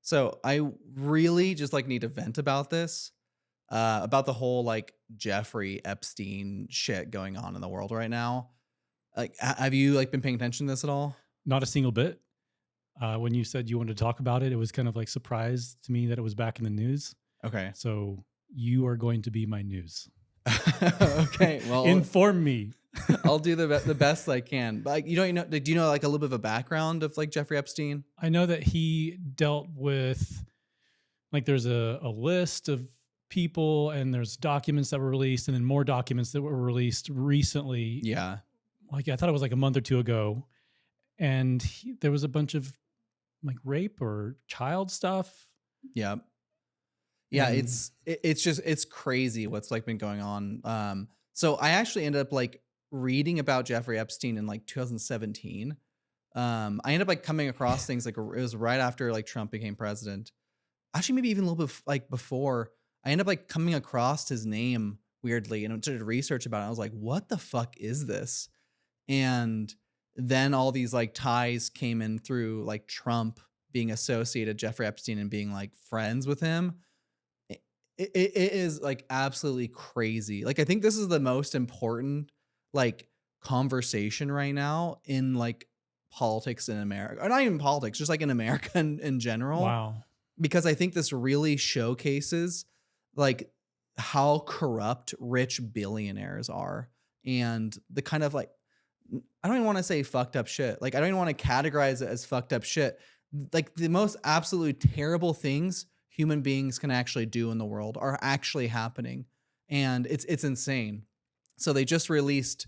So I really just like need to vent about this, about the whole like Jeffrey Epstein shit going on in the world right now. Like, have you like been paying attention to this at all? Not a single bit. When you said you wanted to talk about it, it was kind of like surprise to me that it was back in the news. Okay. So you are going to be my news. Okay. Well, Inform me. I'll do the best I can. But like, you know, do you know like a little bit of a background of like Jeffrey Epstein? I know that he dealt with, like, there's a list of people and there's documents that were released and then more documents that were released recently. Yeah. Like, I thought it was like a month or two ago. And there was a bunch of like rape or child stuff. Yeah. Yeah, And it's just it's crazy what's like been going on. So I actually ended up like reading about Jeffrey Epstein in like 2017. I ended up like coming across things like it was right after like Trump became president. Actually, maybe even a little bit like before. I ended up like coming across his name weirdly and did research about it. I was like, what the fuck is this? And then all these like ties came in through like Trump being associated Jeffrey Epstein and being like friends with him. It is like absolutely crazy. Like I think this is the most important like conversation right now in like politics in America. Or not even politics, just like in America in general. wow. Because I think this really showcases like how corrupt rich billionaires are and the kind of like I don't even want to say fucked up shit. Like I don't even want to categorize it as fucked up shit. Like the most absolutely terrible things human beings can actually do in the world are actually happening. And it's insane. So they just released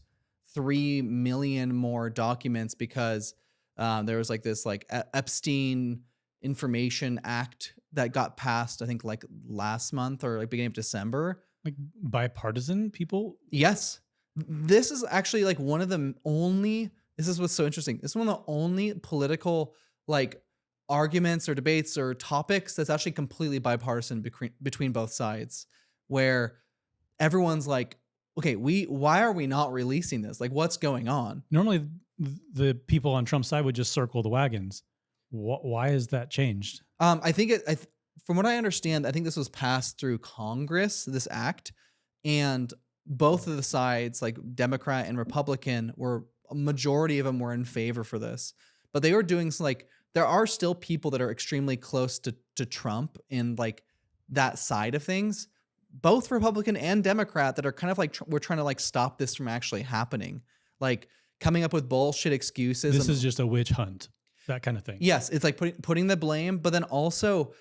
3 million more documents because there was like this like Epstein Information Act that got passed, I think like last month or like beginning of December. Like bipartisan people. Yes. This is actually like one of the only this is what's so interesting. This is one of the only political like arguments or debates or topics that's actually completely bipartisan between both sides where everyone's like, okay, why are we not releasing this? Like what's going on? Normally, the people on Trump's side would just circle the wagons. Why has that changed? I think from what I understand, I think this was passed through Congress, this act, and both of the sides, like Democrat and Republican, were a majority of them were in favor for this. But they were doing like there are still people that are extremely close to Trump and like that side of things, both Republican and Democrat, that are kind of like we're trying to like stop this from actually happening, like coming up with bullshit excuses. This is just a witch hunt, that kind of thing. Yes, it's like putting the blame, but then also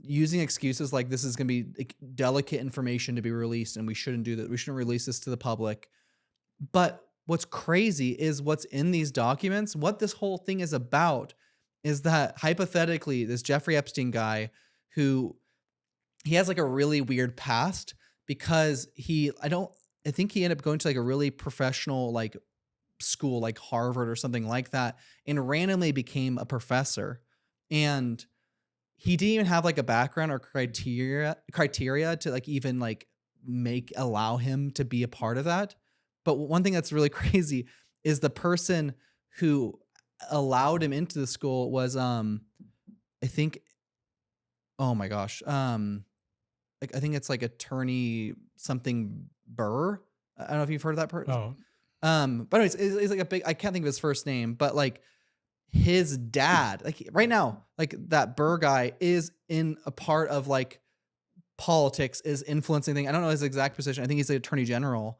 using excuses like this is going to be like, delicate information to be released and we shouldn't do that. We shouldn't release this to the public. But what's crazy is what's in these documents. What this whole thing is about is that hypothetically this Jeffrey Epstein guy who he has like a really weird past because I think he ended up going to like a really professional like school like Harvard or something like that and randomly became a professor. And he didn't even have like a background or criteria to like even like allow him to be a part of that. But one thing that's really crazy is the person who allowed him into the school was I think oh my gosh like I think it's like attorney something Burr. I don't know if you've heard of that person. Oh, But anyways, it's like a big, I can't think of his first name, but like his dad, like right now, like that Burr guy is in a part of like politics, is influencing things. I don't know his exact position. I think he's the attorney general.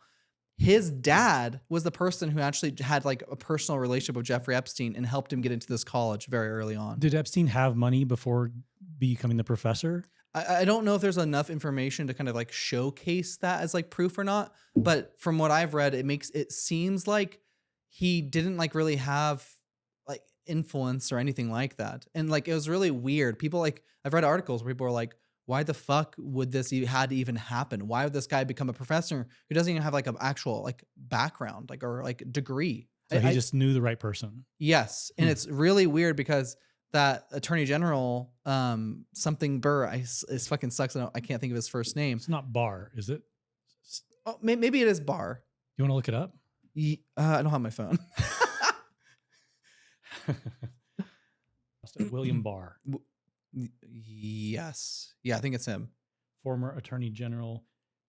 His dad was the person who actually had like a personal relationship with Jeffrey Epstein and helped him get into this college very early on. did Epstein have money before becoming the professor? I don't know if there's enough information to kind of like showcase that as like proof or not, but from what I've read, it seems like he didn't like really have like influence or anything like that. And like it was really weird. People like I've read articles where people are like, why the fuck would this had to even happen? Why would this guy become a professor who doesn't even have like an actual like background like or like degree? So he just knew the right person. Yes, and it's really weird because that attorney general, something Burr, it fucking sucks. I can't think of his first name. It's not Barr, is it? Oh, maybe it is Barr. You want to look it up? I don't have my phone. William Barr. Yes. Yeah, I think it's him. Former Attorney General.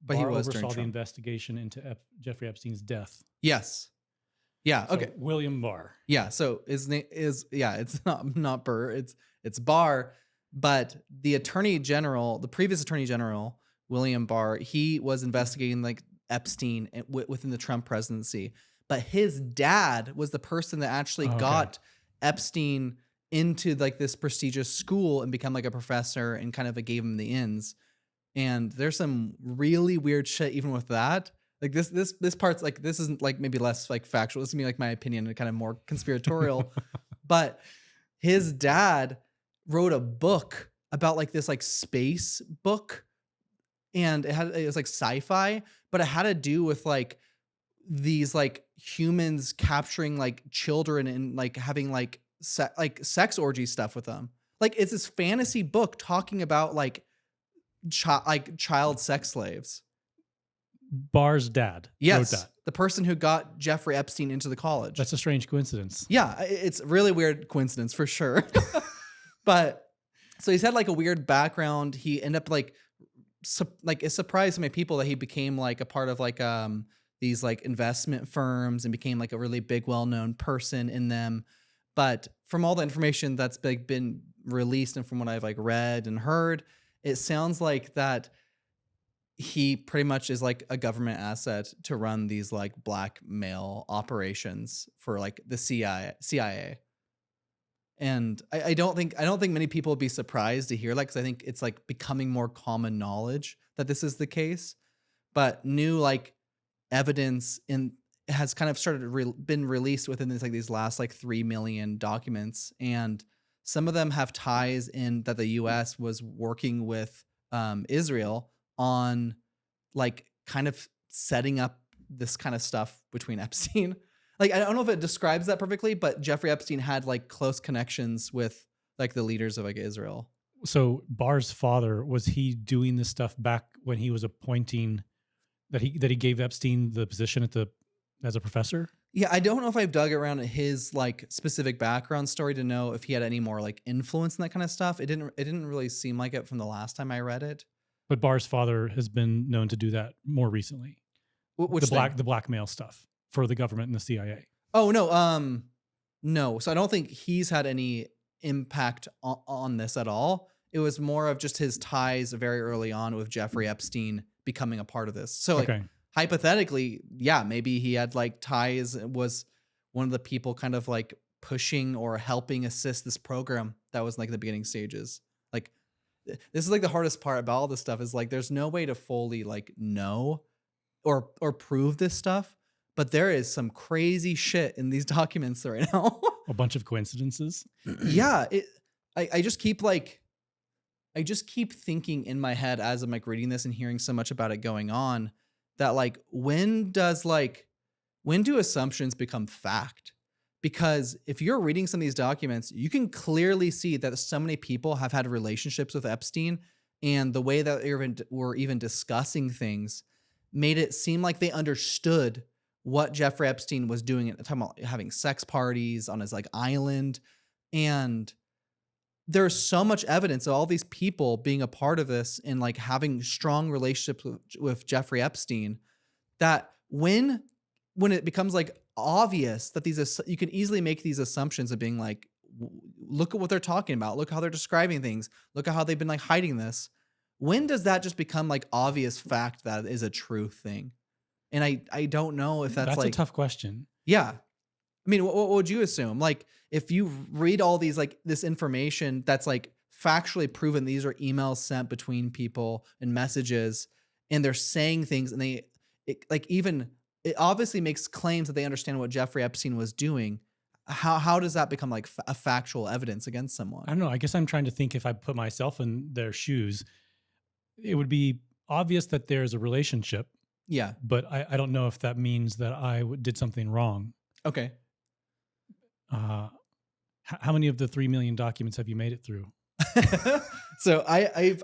But he Barr was during oversaw the Trump. investigation into Jeffrey Epstein's death. Yes. Yeah. So Okay. William Barr. Yeah. So his name is, yeah, it's not Burr. It's Barr. But the Attorney General, the previous Attorney General, William Barr, he was investigating like Epstein within the Trump presidency. But his dad was the person that actually Oh, okay. got Epstein into like this prestigious school and become like a professor and kind of like, gave him the ins. And there's some really weird shit even with that. Like this part's like, this isn't like maybe less like factual. This is me like my opinion and kind of more conspiratorial. But his dad wrote a book about like this like space book, and it was like sci-fi, but it had to do with like these like humans capturing like children and like having like sex orgy stuff with them. Like it's this fantasy book talking about like child sex slaves. Barr's dad wrote Yes, that. the person who got Jeffrey Epstein into the college. That's a strange coincidence. Yeah, it's a really weird coincidence for sure. But so he's had like a weird background. He ended up like it surprised so many people that he became like a part of like these like investment firms and became like a really big well-known person in them. But from all the information that's been released and from what I've like read and heard, it sounds like that he pretty much is like a government asset to run these like blackmail operations for like the CIA. And I don't think many people would be surprised to hear that, because I think it's like becoming more common knowledge that this is the case. But new like evidence has kind of been released within these last like 3 million documents, and some of them have ties in that the U.S. was working with Israel on like kind of setting up this kind of stuff between Epstein. Like, I don't know if it describes that perfectly, but Jeffrey Epstein had like close connections with like the leaders of like Israel. So Barr's father, was he doing this stuff back when he was appointing that he gave Epstein the position as a professor? Yeah, I don't know if I've dug around at his like specific background story to know if he had any more like influence in that kind of stuff. It didn't really seem like it from the last time I read it. But Barr's father has been known to do that more recently. Which the blackmail stuff for the government and the CIA. Oh no, no. So I don't think he's had any impact on this at all. It was more of just his ties very early on with Jeffrey Epstein becoming a part of this. So like hypothetically, yeah, maybe he had like ties, was one of the people kind of like pushing or helping assist this program that was like the beginning stages. Like this is like the hardest part about all this stuff is like there's no way to fully like know or prove this stuff, but there is some crazy shit in these documents right now. A bunch of coincidences. Yeah, I just keep thinking in my head as I'm like reading this and hearing so much about it going on, that like when do assumptions become fact? Because if you're reading some of these documents, you can clearly see that so many people have had relationships with Epstein, and the way that they were even discussing things made it seem like they understood what Jeffrey Epstein was doing at the time, having sex parties on his like island. And there's so much evidence of all these people being a part of this and like having strong relationships with Jeffrey Epstein, that when it becomes like obvious that you can easily make these assumptions of being like, look at what they're talking about, look how they're describing things, look at how they've been like hiding this. When does that just become like obvious fact that is a true thing? And I don't know if that's like a tough question. Yeah. I mean, what would you assume? Like if you read all these, like this information that's like factually proven, these are emails sent between people and messages, and they're saying things, and it obviously makes claims that they understand what Jeffrey Epstein was doing. How does that become like a factual evidence against someone? I don't know. I guess I'm trying to think, if I put myself in their shoes, it would be obvious that there's a relationship. Yeah. But I don't know if that means that I did something wrong. Okay. How many of the 3 million documents have you made it through? So I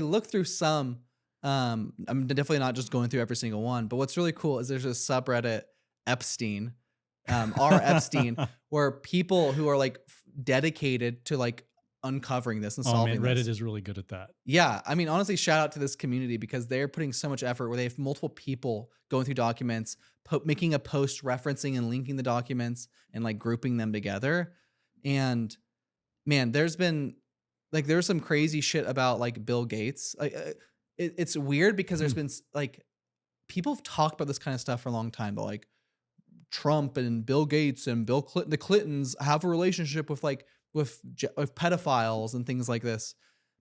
looked through some. I'm definitely not just going through every single one, but what's really cool is there's a subreddit Epstein, R Epstein, where people who are like dedicated to like uncovering this and Oh man, solving Reddit this. is really good at that. Yeah, I mean, honestly, shout out to this community because they're putting so much effort where they have multiple people going through documents, making a post referencing and linking the documents and like grouping them together. And man, there's some crazy shit about like Bill Gates. Like, it's weird because there's Hmm. been like people have talked about this kind of stuff for a long time, but like Trump and Bill Gates and Bill Clinton, the Clintons have a relationship with like with pedophiles and things like this.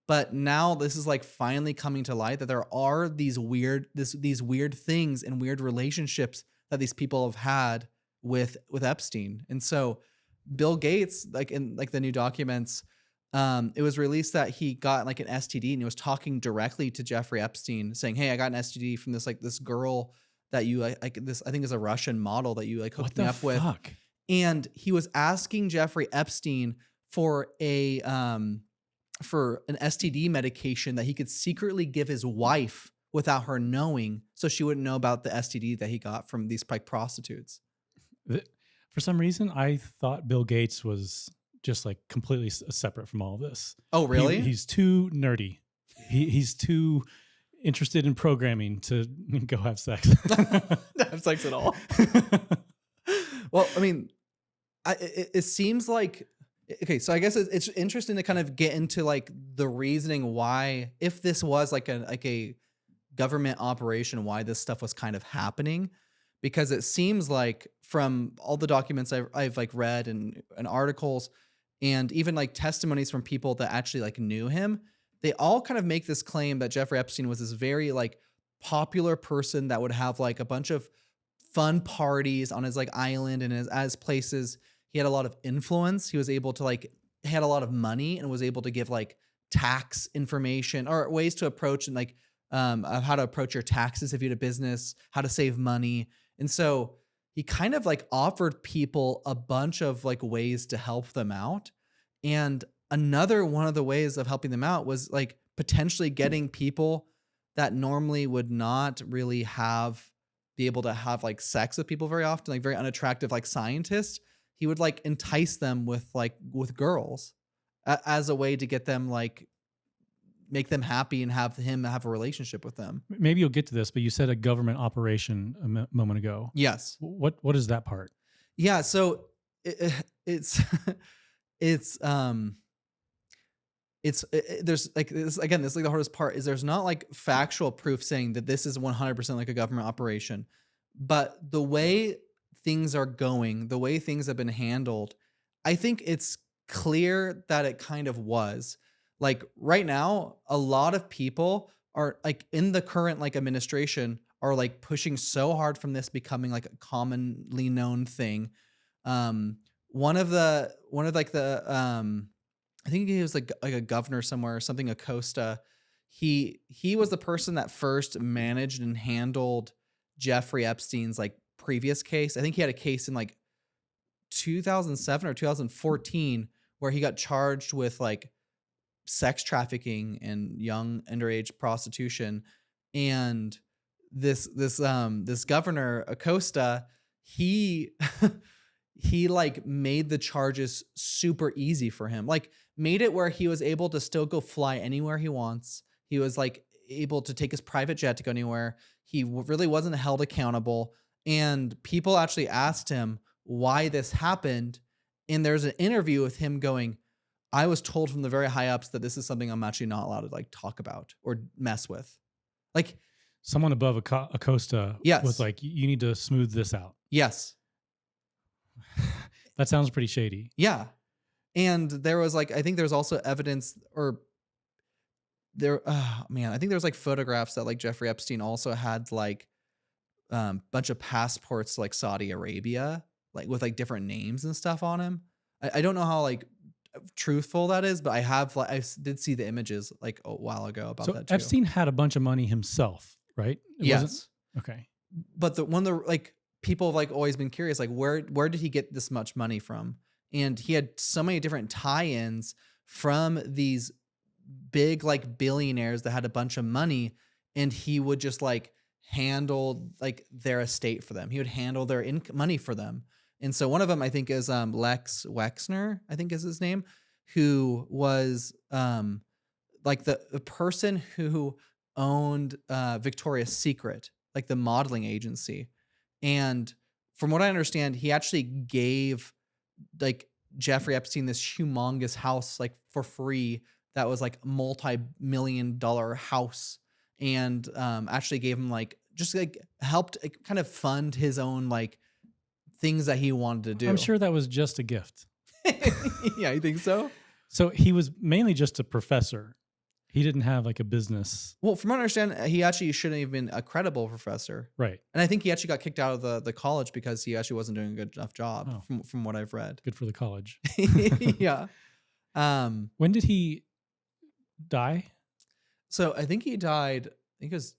But now this is like finally coming to light that there are these weird things and weird relationships that these people have had with Epstein. And so Bill Gates, like in like the new documents, it was released that he got like an STD and he was talking directly to Jeffrey Epstein saying, "Hey, I got an STD from this girl that you like this I think is a Russian model that you like What hooked me the up with." fuck? And he was asking Jeffrey Epstein for for an STD medication that he could secretly give his wife without her knowing, so she wouldn't know about the STD that he got from these like prostitutes. Th- For some reason, I thought Bill Gates was just like completely separate from all of this. Oh, really? He's too nerdy. He's too interested in programming to go have sex. Not have sex at all. Well, I mean, it seems like okay. So I guess it's interesting to kind of get into like the reasoning why, if this was like a government operation, why this stuff was kind of happening, because it seems like from all the documents I've like read and articles and even like testimonies from people that actually like knew him, they all kind of make this claim that Jeffrey Epstein was this very like popular person that would have like a bunch of fun parties on his like island and as places. He had a lot of influence. He was able to like he had a lot of money and was able to give like tax information or ways to approach and like of how to approach your taxes if you had a business, how to save money. And so he kind of like offered people a bunch of like ways to help them out. And another one of the ways of helping them out was like potentially getting people that normally would not really be able to have like sex with people very often, like very unattractive like scientists. He would like entice them with girls as a way to get them like make them happy and have him have a relationship with them. Maybe you'll get to this, but you said a government operation a moment ago. Yes. What is that part? Yeah. So it's it's there's like this again. This is like the hardest part is there's not like factual proof saying that this is 100% like a government operation, but the way things are going, the way things have been handled, I think it's clear that it kind of was. Like right now, a lot of people are like in the current like administration are like pushing so hard from this becoming like a commonly known thing. One of like the I think he was like a governor somewhere or something, Acosta. He was the person that first managed and handled Jeffrey Epstein's like previous case. I think he had a case in like 2007 or 2014 where he got charged with like sex trafficking and young underage prostitution. And this governor Acosta, he he like made the charges super easy for him. Like made it where he was able to still go fly anywhere he wants. He was like able to take his private jet to go anywhere. He really wasn't held accountable. And people actually asked him why this happened. And there's an interview with him going, I was told from the very high ups that this is something I'm actually not allowed to like talk about or mess with. Like Someone above Acosta Yes. was like, you need to smooth this out. yes. That sounds pretty shady. Yeah. And there was like, I think there's also evidence or there, man, I think there's like photographs that like Jeffrey Epstein also had like bunch of passports to, like Saudi Arabia, like with like different names and stuff on him. I don't know how like truthful that is, but I have like, did see the images like a while ago about So that too. Epstein had a bunch of money himself, right? It Yes. wasn't- Okay. But one of the like people have like always been curious, like where did he get this much money from? And he had so many different tie-ins from these big like billionaires that had a bunch of money, and he would just like handle like their estate for them. He would handle their money for them. And so one of them I think is Lex Wexner, I think is his name. who was like the person who owned Victoria's Secret, like the modeling agency. And from what I understand, he actually gave like Jeffrey Epstein this humongous house like for free that was like multi-million-dollar house, and actually gave him like just like helped like, kind of fund his own like things that he wanted to I'm do. sure that was just a gift. Yeah, you think so? So he was mainly just a professor. He didn't have like a business. Well, from what I understand, he actually shouldn't have been a credible professor. Right. And I think he actually got kicked out of the college because he actually wasn't doing a good enough job from what I've read. Good for the college. Yeah. When did he die? So I think he died, I think it was,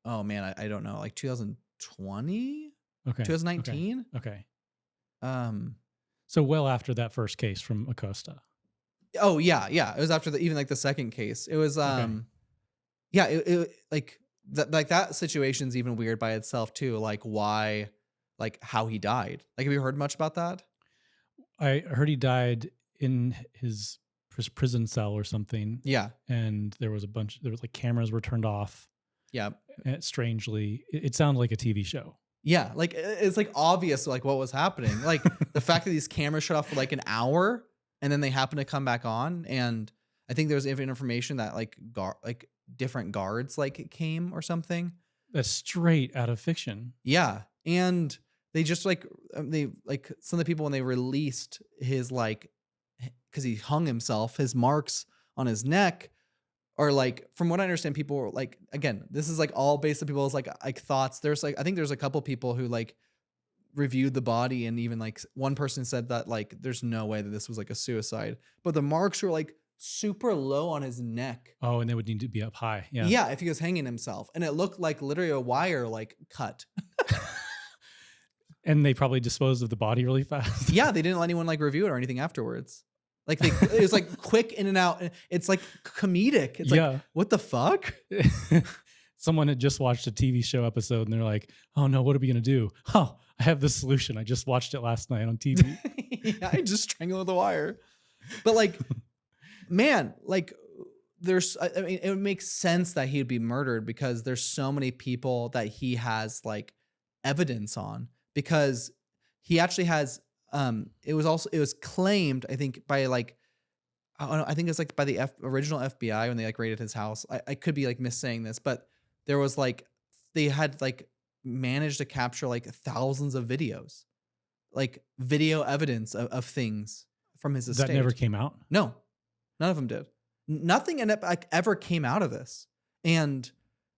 oh man, I don't know, like 2020? Okay. 2019? Okay. Um, So well after that first case from Acosta. oh yeah. It was after even like the second case. It was, yeah, it like that situation's even weird by itself too. Like why, like how he died. Like, have you heard much about that? I heard he died in his prison cell or something. Yeah. And there was like cameras were turned off. Yeah. And strangely, it sounded like a TV show. Yeah. Like it's like obvious like what was happening. Like the fact that these cameras shut off for like an hour and then they happen to come back on. And I think there was even information that like different guards like came or something. That's straight out of fiction. Yeah. And they just like they like some of the people when they released his like, because he hung himself, his marks on his neck are like, from what I understand, people were like, again, this is like all based on people's like thoughts. There's like, I think there's a couple people who like reviewed the body, and even like one person said that like there's no way that this was like a suicide, but the marks were like super low on his neck. Oh, and they would need to be up high. Yeah. Yeah, if he was hanging himself, and it looked like literally a wire like cut. And they probably disposed of the body really fast. Yeah, they didn't let anyone like review it or anything afterwards. Like it was like quick in and out. It's like comedic. It's like, what the fuck? Someone had just watched a TV show episode and they're like, oh no, what are we going to do? Oh, I have the solution. I just watched it last night on TV. Yeah, I just strangled the wire. But like, man, like I mean, it makes sense that he'd be murdered because there's so many people that he has like evidence on, because he actually has, it was claimed, I think by like, I don't know, I think it's like by the original FBI when they like raided his house. I could be like missaying this, but there was like, they had like managed to capture like thousands of videos, like video evidence of things from his estate. That never came out? No, none of them did. Nothing ever came out of this. And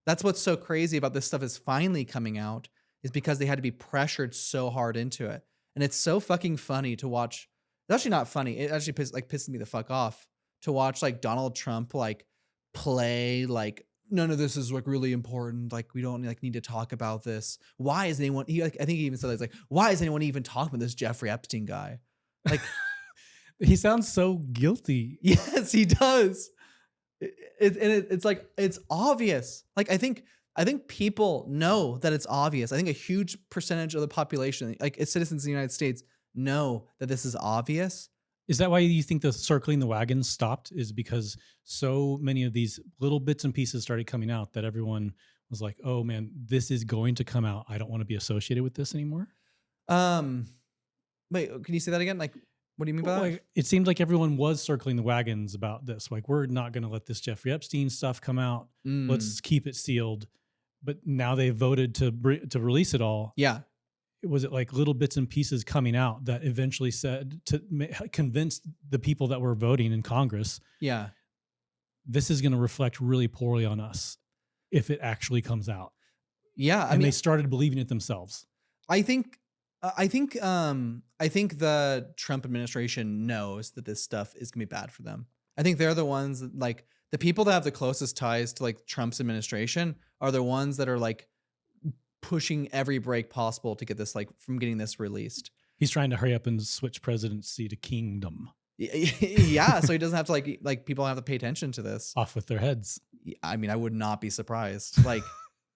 that's what's so crazy about this stuff is finally coming out, is because they had to be pressured so hard into it. And it's so fucking funny to watch. It's actually not funny. It actually pisses me the fuck off to watch like Donald Trump like play like, none of this is like really important. Like we don't like need to talk about this. Why is anyone? I think he even said it's like, why is anyone even talking about this Jeffrey Epstein guy? Like he sounds so guilty. Yes, he does. It's like it's obvious. Like I think people know that it's obvious. I think a huge percentage of the population, like citizens in the United States, know that this is obvious. Is that why you think the circling the wagons stopped? Is because so many of these little bits and pieces started coming out that everyone was like, oh man, this is going to come out. I don't want to be associated with this anymore. Wait, can you say that again? Like, what do you mean by that? Like, it seemed like everyone was circling the wagons about this. Like, we're not going to let this Jeffrey Epstein stuff come out. Let's keep it sealed. But now they voted to release it all. Yeah. Was it like little bits and pieces coming out that eventually said to convince the people that were voting in Congress? Yeah. This is going to reflect really poorly on us if it actually comes out. Yeah. I mean, they started believing it themselves. I think the Trump administration knows that this stuff is gonna be bad for them. I think they're the ones that, like the people that have the closest ties to like Trump's administration are the ones that are like pushing every break possible to get this like from getting this released. He's trying to hurry up and switch presidency to kingdom. Yeah, so he doesn't have to like people have to pay attention to this. Off with their heads. I mean, I would not be surprised. Like,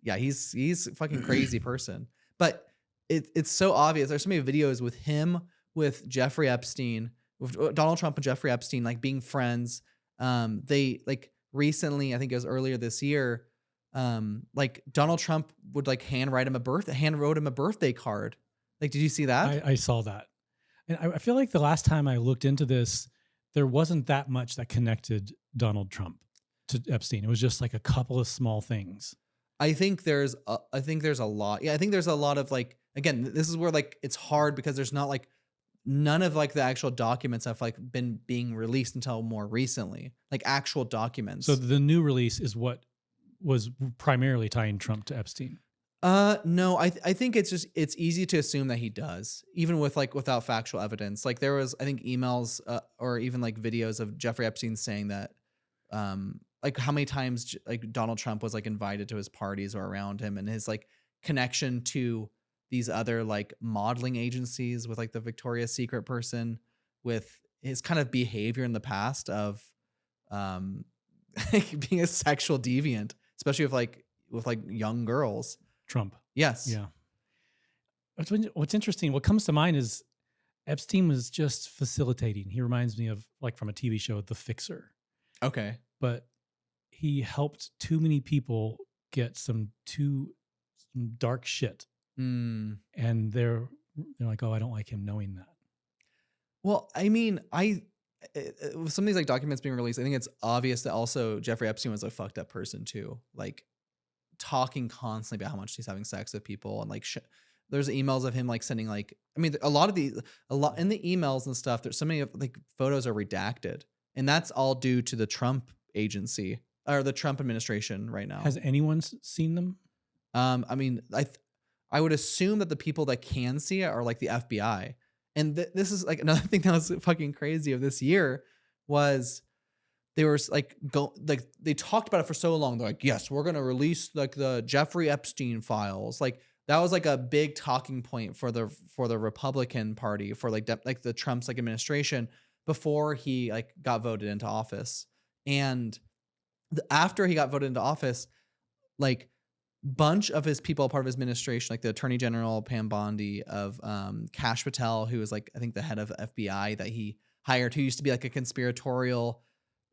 yeah, he's a fucking crazy person. But it's so obvious. There's so many videos with him, with Jeffrey Epstein, with Donald Trump and Jeffrey Epstein like being friends. They like recently, I think it was earlier this year, like Donald Trump would like hand wrote him a birthday card. Like, did you see that? I saw that. And I feel like the last time I looked into this, there wasn't that much that connected Donald Trump to Epstein. It was just like a couple of small things. I think there's a lot. Yeah, I think there's a lot of like, again, this is where like it's hard because there's not like none of like the actual documents have like been being released until more recently, like actual documents. So the new release is what was primarily tying Trump to Epstein. No, I think it's easy to assume that he does, even with like without factual evidence. Like there was, I think, emails or even like videos of Jeffrey Epstein saying that, like how many times like Donald Trump was like invited to his parties or around him, and his like connection to these other like modeling agencies with like the Victoria's Secret person, with his kind of behavior in the past of, um, being a sexual deviant, especially with like young girls. Trump. Yes. Yeah. What's interesting, what comes to mind is Epstein was just facilitating. He reminds me of like from a TV show, The Fixer. Okay. But he helped too many people get some dark shit. Mm. And they're like, oh, I don't like him knowing that. Well, I mean, with some of these like documents being released, I think it's obvious that also Jeffrey Epstein was a fucked up person too. Like talking constantly about how much he's having sex with people, and like there's emails of him like sending like, I mean, a lot in the emails and stuff. There's so many of like photos are redacted, and that's all due to the Trump agency or the Trump administration right now. Has anyone seen them? I mean, I would assume that the people that can see it are like the FBI. And this is like another thing that was fucking crazy of this year was they were like they talked about it for so long. They're like, yes, we're gonna release like the Jeffrey Epstein files. Like that was like a big talking point for the Republican Party, for like the Trump's like administration before he like got voted into office. And after he got voted into office, like bunch of his people, part of his administration, like the Attorney General Pam Bondi, of Kash Patel, who was like I think the head of FBI that he hired, who used to be like a conspiratorial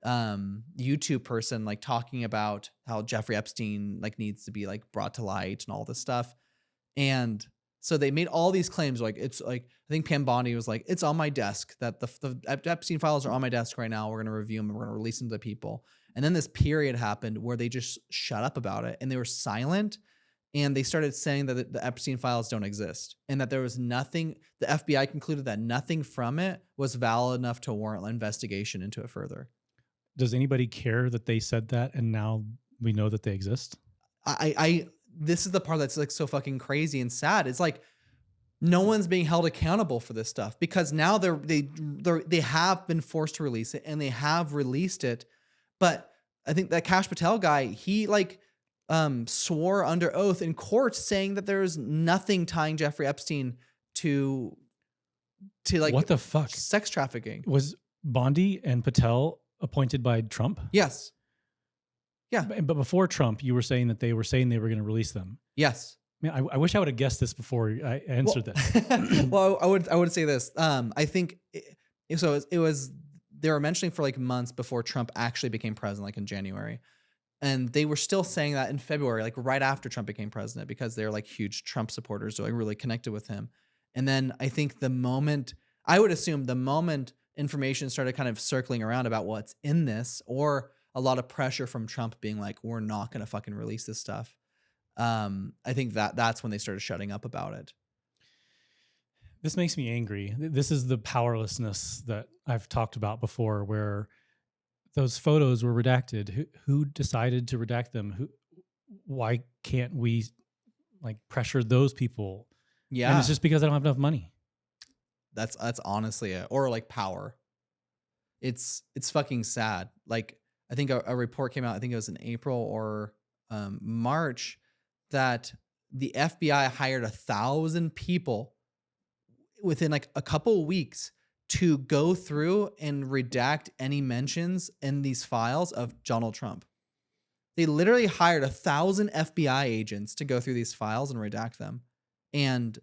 YouTube person, like talking about how Jeffrey Epstein like needs to be like brought to light and all this stuff. And so they made all these claims, like it's like I think Pam Bondi was like, it's on my desk, that the Epstein files are on my desk right now. We're gonna review them and we're gonna release them to people. And then this period happened where they just shut up about it and they were silent, and they started saying that the Epstein files don't exist and that there was nothing. The FBI concluded that nothing from it was valid enough to warrant an investigation into it further. Does anybody care that they said that and now we know that they exist? This is the part that's like so fucking crazy and sad. It's like no one's being held accountable for this stuff because now they have been forced to release it, and they have released it. But I think that Kash Patel guy, he like swore under oath in court saying that there is nothing tying Jeffrey Epstein to like what the fuck sex trafficking. Was Bondi and Patel appointed by Trump? Yes. Yeah. But before Trump, you were saying that they were going to release them. Yes. I mean, I wish I would have guessed this before I answered this. Well, I would say this. I think it was they were mentioning for like months before Trump actually became president, like in January. And they were still saying that in February, like right after Trump became president, because they're like huge Trump supporters, so like really connected with him. And then I think I would assume the moment information started kind of circling around about what's in this, or a lot of pressure from Trump being like, we're not going to fucking release this stuff. I think that's when they started shutting up about it. This makes me angry. This is the powerlessness that I've talked about before, where those photos were redacted. Who decided to redact them? Why can't we like pressure those people? Yeah. And it's just because I don't have enough money. That's honestly it. Or like power. It's fucking sad. Like I think a report came out, I think it was in April or March, that the FBI hired 1,000 people within like a couple of weeks to go through and redact any mentions in these files of Donald Trump. They literally hired 1,000 FBI agents to go through these files and redact them. And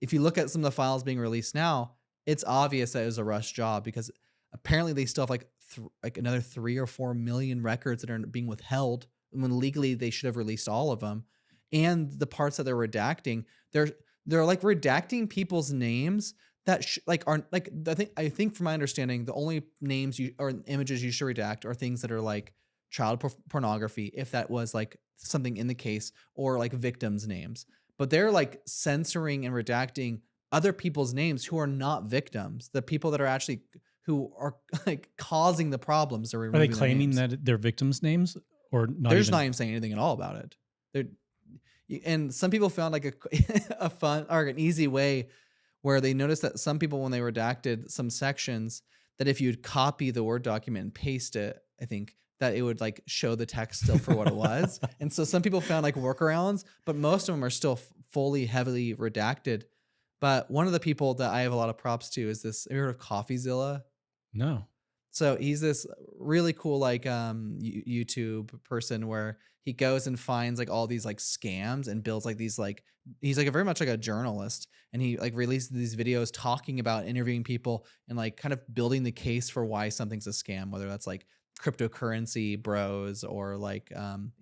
if you look at some of the files being released now, it's obvious that it was a rush job because apparently they still have like another 3 or 4 million records that are being withheld when legally they should have released all of them. And the parts that they're redacting, they're they're like redacting people's names that like aren't like I think from my understanding, the only names you or images you should redact are things that are like child pornography, if that was like something in the case, or like victims' names. But they're like censoring and redacting other people's names who are not victims, the people that are actually who are like causing the problems. They're Are they removing their claiming names. that they're victims' names or not They're just not even? even saying anything at all about it. They're and some people found like a a fun or an easy way where they noticed that some people, when they redacted some sections, that if you'd copy the Word document and paste it, I think that it would like show the text still for what it was. And so some people found like workarounds, but most of them are still fully heavily redacted. But one of the people that I have a lot of props to is this. Have you heard of CoffeeZilla? No. So he's this really cool like YouTube person where he goes and finds like all these like scams and builds like these like he's like a very much like a journalist, and he like releases these videos talking about interviewing people and like kind of building the case for why something's a scam, whether that's like cryptocurrency bros or like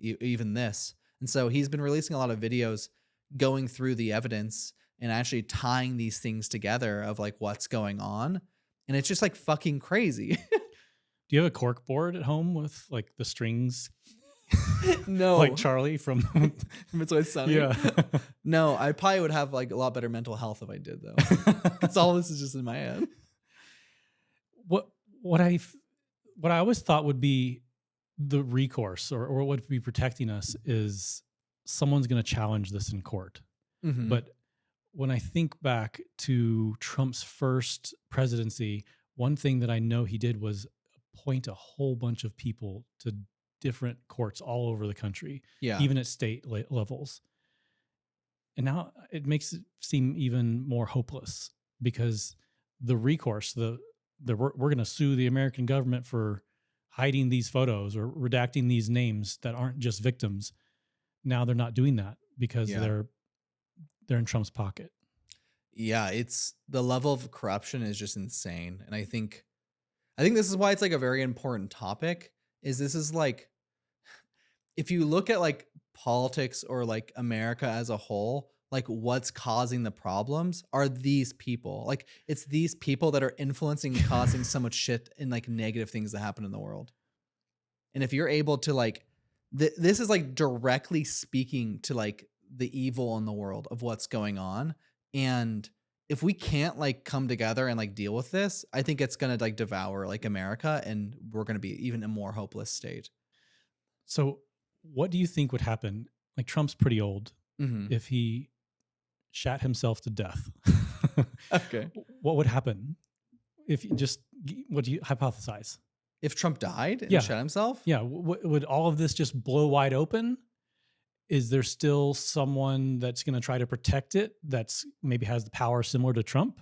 even this. And so he's been releasing a lot of videos going through the evidence and actually tying these things together of like what's going on, and it's just like fucking crazy. Do you have a cork board at home with like the strings, like No, Charlie from? from It's Always Sunny. Yeah. No, I probably would have like a lot better mental health if I did though. Because all this is just in my head. what what I what I always thought would be the recourse or what would be protecting us is someone's going to challenge this in court. Hmm. But when I think back to Trump's first presidency, one thing that I know he did was appoint a whole bunch of people to different courts all over the country, Yeah. even at state levels. And now it makes it seem even more hopeless because the recourse, we're going to sue the American government for hiding these photos or redacting these names that aren't just victims. Now they're not doing that because Yeah. they're in Trump's pocket. Yeah. It's the level of corruption is just insane. And I think this is why it's like a very important topic. Is this is like if you look at like politics or like America as a whole, like what's causing the problems are these people. Like it's these people that are influencing and causing so much shit and like negative things that happen in the world. And if you're able to like this is like directly speaking to like the evil in the world of what's going on. And if we can't like come together and like deal with this, I think it's going to like devour like America, and we're going to be even a more hopeless state. So, what do you think would happen? Like Trump's pretty old. Mhm. If he shat himself to death, Okay. what would happen? If you just what do you hypothesize? If Trump died and Yeah. shot himself? Yeah, would all of this just blow wide open? Is there still someone that's going to try to protect it? That's maybe has the power similar to Trump?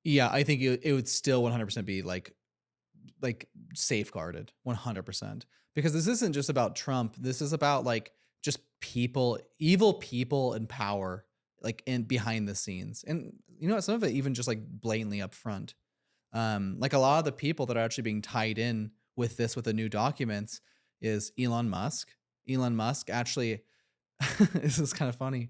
Yeah, I think it would still 100% be like safeguarded 100%, because this isn't just about Trump. This is about like just people, evil people in power, like in behind the scenes. And you know what? Some of it even just like blatantly up front. Like a lot of the people that are actually being tied in with this, with the new documents, is Elon Musk. Elon Musk actually, this is kind of funny.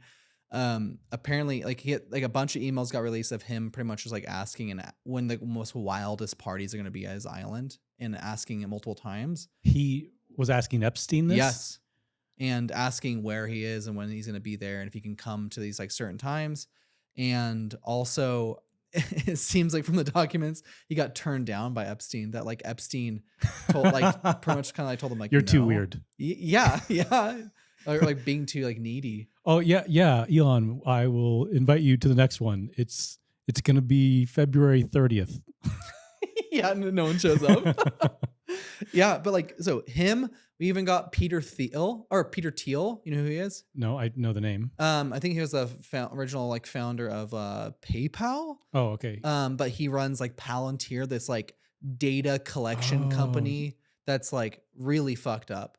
Apparently, like he had, like a bunch of emails got released of him pretty much just like asking and when the most wildest parties are going to be at his island, and asking it multiple times. He was asking Epstein this? Yes, and asking where he is and when he's going to be there and if he can come to these like certain times. And also, it seems like from the documents he got turned down by Epstein. That like Epstein told like pretty much kind of like told him like You're too no. weird. Yeah, yeah, or like being too like needy. Oh yeah, Elon, I will invite you to the next one. It's going to be February 30th. Yeah, no one shows up. Yeah, but like so him, we even got Peter Thiel or Peter Thiel. You know who he is? No, I know the name. I think he was the original like founder of PayPal. Oh, okay. But he runs like Palantir, this like data collection Oh. company that's like really fucked up.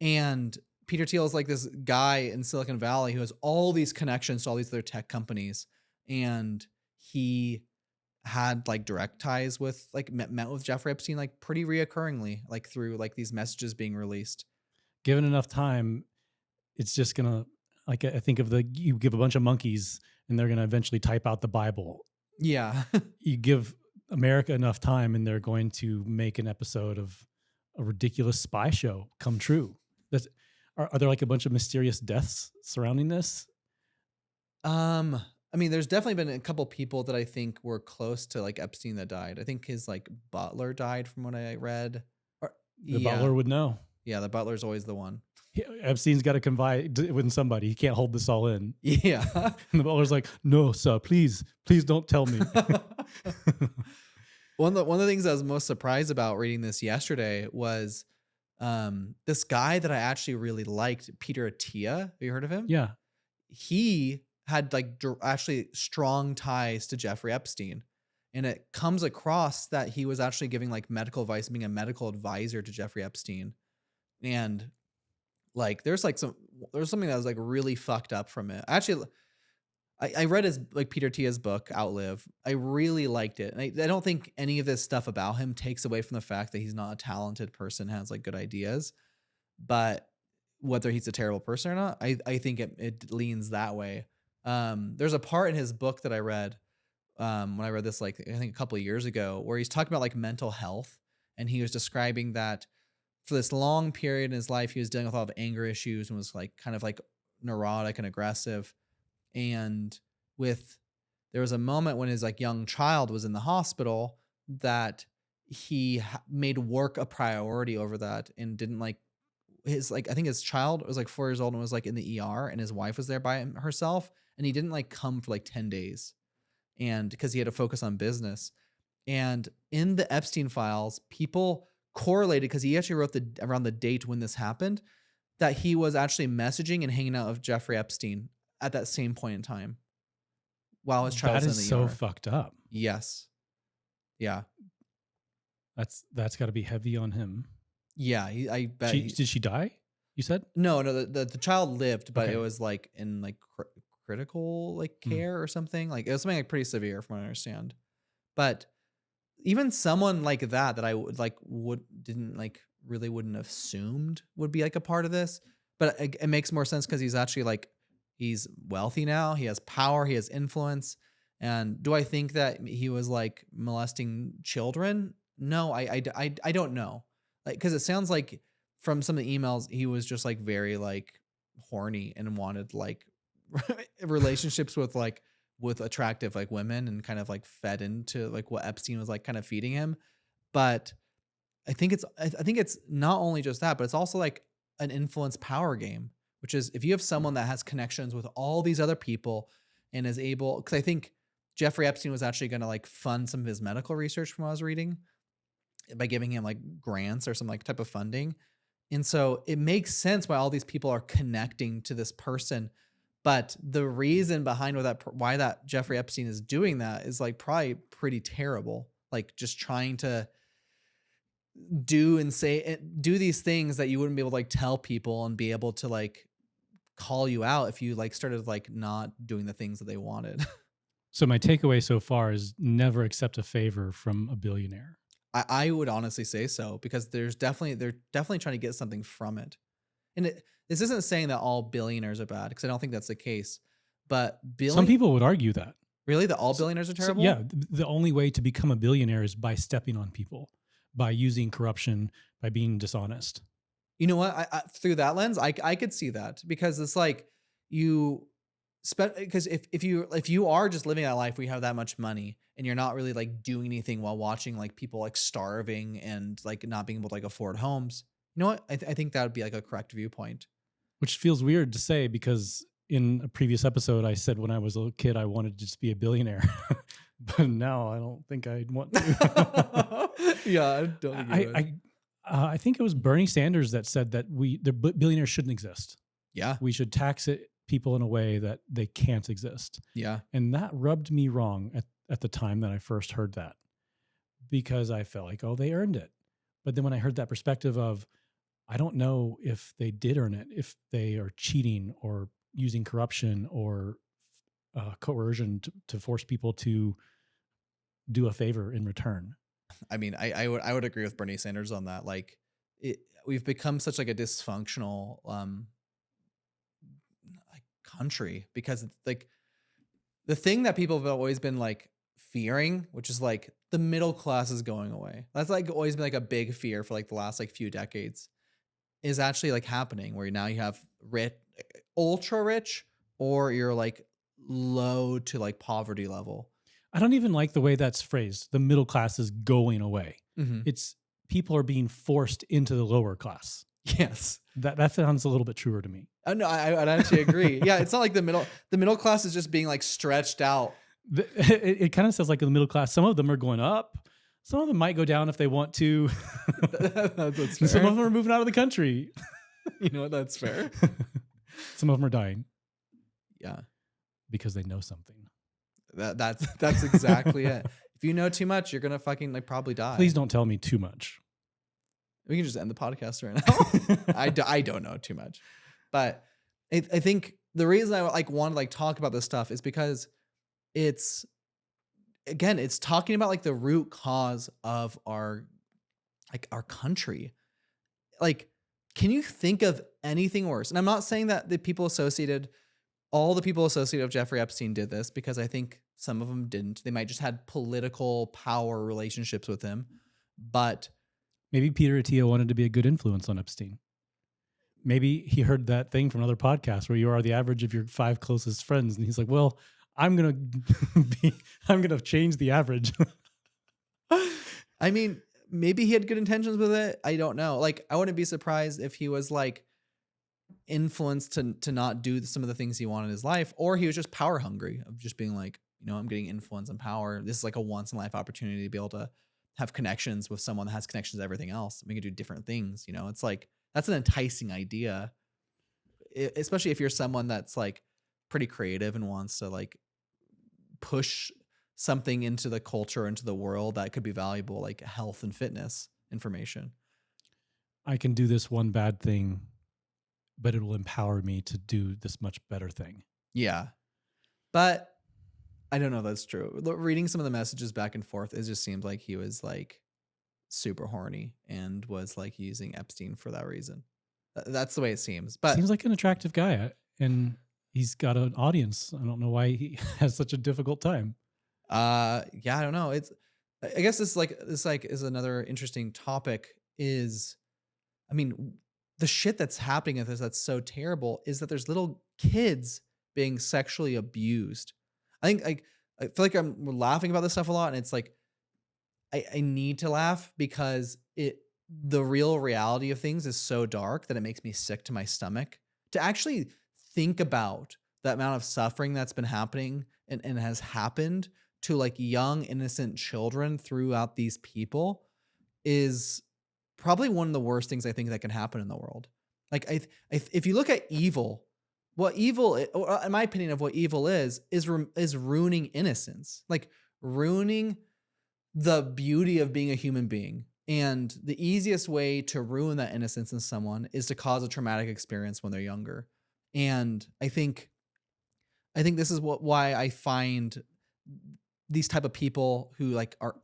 And Peter Thiel is like this guy in Silicon Valley who has all these connections to all these other tech companies, and he had like direct ties with like met with Jeffrey Epstein like pretty reoccurringly, like through like these messages being released. Given enough time, it's just gonna, like, I think of you give a bunch of monkeys and they're gonna eventually type out the Bible. Yeah. You give America enough time and they're going to make an episode of a ridiculous spy show come true. That's are there like a bunch of mysterious deaths surrounding this? I mean, there's definitely been a couple people that I think were close to like Epstein that died. I think his like butler died from what I read. Or The yeah. butler would know. Yeah, the butler's always the one. Epstein's got to confide with somebody. He can't hold this all in. Yeah. And the butler's like, "No, sir, please don't tell me." One of the things I was most surprised about reading this yesterday was this guy that I actually really liked, Peter Attia. Have you heard of him? Yeah. He had like actually strong ties to Jeffrey Epstein. And it comes across that he was actually giving like medical advice, being a medical advisor to Jeffrey Epstein. And like there's something that was like really fucked up from it. Actually, I read his like Peter Tia's book, Outlive. I really liked it. And I don't think any of this stuff about him takes away from the fact that he's not a talented person, has like good ideas. But whether he's a terrible person or not, I think it leans that way. There's a part in his book that I read when I read this, like I think a couple of years ago, where he's talking about like mental health, and he was describing that for this long period in his life, he was dealing with a lot of anger issues and was like kind of like neurotic and aggressive. And with there was a moment when his like young child was in the hospital that he made work a priority over that and didn't like his like I think his child was like 4 years old and was like in the ER and his wife was there by herself and he didn't like come for like 10 days and because he had to focus on business. And in the Epstein files, people correlated because he actually wrote around the date when this happened that he was actually messaging and hanging out with Jeffrey Epstein at that same point in time while his That child's in is the so ER. fucked up. Yes. Yeah. That's got to be heavy on him. Yeah. I bet. Did she die? You said? No. The child lived, but Okay. it was like in like critical like care or something. Like it was something like pretty severe from what I understand. But even someone like that I would like wouldn't have assumed would be like a part of this. But it makes more sense because he's actually like he's wealthy now. He has power. He has influence. And do I think that he was like molesting children? No, I don't know. Like because it sounds like from some of the emails he was just like very like horny and wanted like relationships with attractive like women and kind of like fed into like what Epstein was like kind of feeding him. But I think it's not only just that, but it's also like an influence power game, which is if you have someone that has connections with all these other people and is able, because I think Jeffrey Epstein was actually going to like fund some of his medical research from what I was reading by giving him like grants or some like type of funding. And so it makes sense why all these people are connecting to this person. But the reason behind why that Jeffrey Epstein is doing that is like probably pretty terrible. Like just trying to do these things that you wouldn't be able to like tell people and be able to like call you out if you like started like not doing the things that they wanted. So my takeaway so far is never accept a favor from a billionaire. I would honestly say so because they're definitely trying to get something from it. And this isn't saying that all billionaires are bad because I don't think that's the case. But Some people would argue that. Really, that all billionaires are terrible? Yeah, the only way to become a billionaire is by stepping on people, by using corruption, by being dishonest. You know what? I through that lens, I could see that because it's like you because if you are just living that life where you have that much money and you're not really like doing anything while watching like people like starving and like not being able to like afford homes, you know what? I think that would be like a correct viewpoint. Which feels weird to say because in a previous episode, I said when I was a little kid, I wanted to just be a billionaire. But now I don't think I'd want to. Yeah, I don't think you would. I think it was Bernie Sanders that said that the billionaires shouldn't exist. Yeah. We should tax people in a way that they can't exist. Yeah. And that rubbed me wrong at the time that I first heard that because I felt like, oh, they earned it. But then when I heard that perspective of, I don't know if they did earn it, if they are cheating or using corruption or coercion to force people to do a favor in return. I mean, I would agree with Bernie Sanders on that. Like, we've become such like a dysfunctional like country because like the thing that people have always been like fearing, which is like the middle class is going away. That's like always been like a big fear for like the last like few decades is actually like happening where now you have rich, ultra rich, or you're like low to like poverty level. I don't even like the way that's phrased. The middle class is going away. Mhm. It's people are being forced into the lower class. Yes. That sounds a little bit truer to me. Oh no, I'd actually agree. Yeah, it's not like the middle class is just being like stretched out. It kind of says like in the middle class, some of them are going up. Some of them might go down if they want to. That's fair. Some of them are moving out of the country. You know what? That's fair. Some of them are dying Yeah. because they know something. That's exactly it. If you know too much, you're gonna fucking like probably die. Please don't tell me too much. We can just end the podcast right now. I don't know too much, but I think the reason I like want to like talk about this stuff is because it's again it's talking about like the root cause of our country. Like, can you think of anything worse? And I'm not saying that all the people associated with Jeffrey Epstein did this, because I think some of them didn't. They might just had political power relationships with him, but maybe Peter Attia wanted to be a good influence on Epstein. Maybe he heard that thing from another podcast where you are the average of your 5 closest friends, and he's like, "Well, I'm gonna change the average." I mean, maybe he had good intentions with it. I don't know. Like, I wouldn't be surprised if he was like influenced to not do some of the things he wanted in his life, or he was just power hungry of just being like, I'm getting influence and power. This is like a once in a life opportunity to be able to have connections with someone that has connections to everything else. We can do different things. It's like, that's an enticing idea, especially if you're someone that's like pretty creative and wants to like push something into the culture, into the world that could be valuable, like health and fitness information. I can do this one bad thing, but it will empower me to do this much better thing. Yeah. But I don't know if that's true. Reading some of the messages back and forth, it just seemed like he was like super horny and was like using Epstein for that reason. That's the way it seems. But seems like an attractive guy, and he's got an audience. I don't know why he has such a difficult time. Yeah, I don't know. I guess this is another interesting topic is, I mean, the shit that's happening with this that's so terrible is that there's little kids being sexually abused. I think I feel like I'm laughing about this stuff a lot, and it's like I need to laugh because the real reality of things is so dark that it makes me sick to my stomach to actually think about the amount of suffering that's been happening and has happened to like young innocent children throughout these people is probably one of the worst things I think that can happen in the world. Like if you look at evil, in my opinion of what evil is ruining innocence, like ruining the beauty of being a human being. And the easiest way to ruin that innocence in someone is to cause a traumatic experience when they're younger. And I think this is why I find these type of people who like are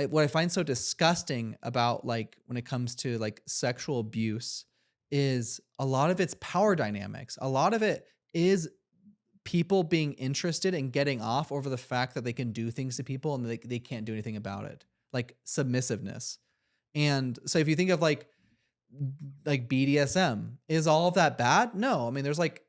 what I find so disgusting about like when it comes to like sexual abuse is a lot of it's power dynamics. A lot of it is people being interested in getting off over the fact that they can do things to people and they can't do anything about it, like submissiveness. And so if you think of like BDSM, is all of that bad? No. I mean, there's like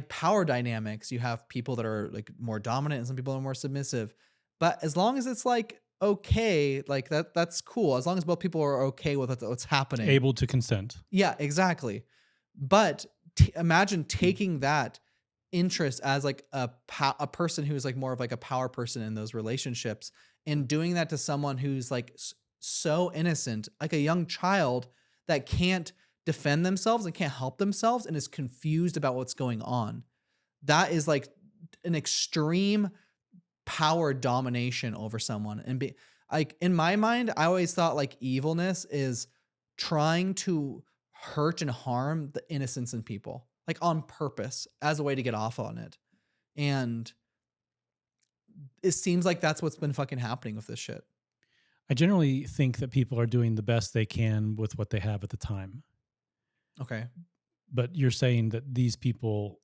power dynamics. You have people that are like more dominant and some people are more submissive. But as long as it's like okay, like that's cool. As long as both people are okay with what's happening, able to consent. Yeah, exactly. But imagine taking that interest as like a person who's like more of like a power person in those relationships and doing that to someone who's like so innocent, like a young child that can't defend themselves and can't help themselves and is confused about what's going on. That is like an extreme power domination over someone. And be like, in my mind, I always thought like evilness is trying to hurt and harm the innocence in people, like on purpose as a way to get off on it. And it seems like that's what's been fucking happening with this shit. I generally think that people are doing the best they can with what they have at the time. Okay. But you're saying that these people,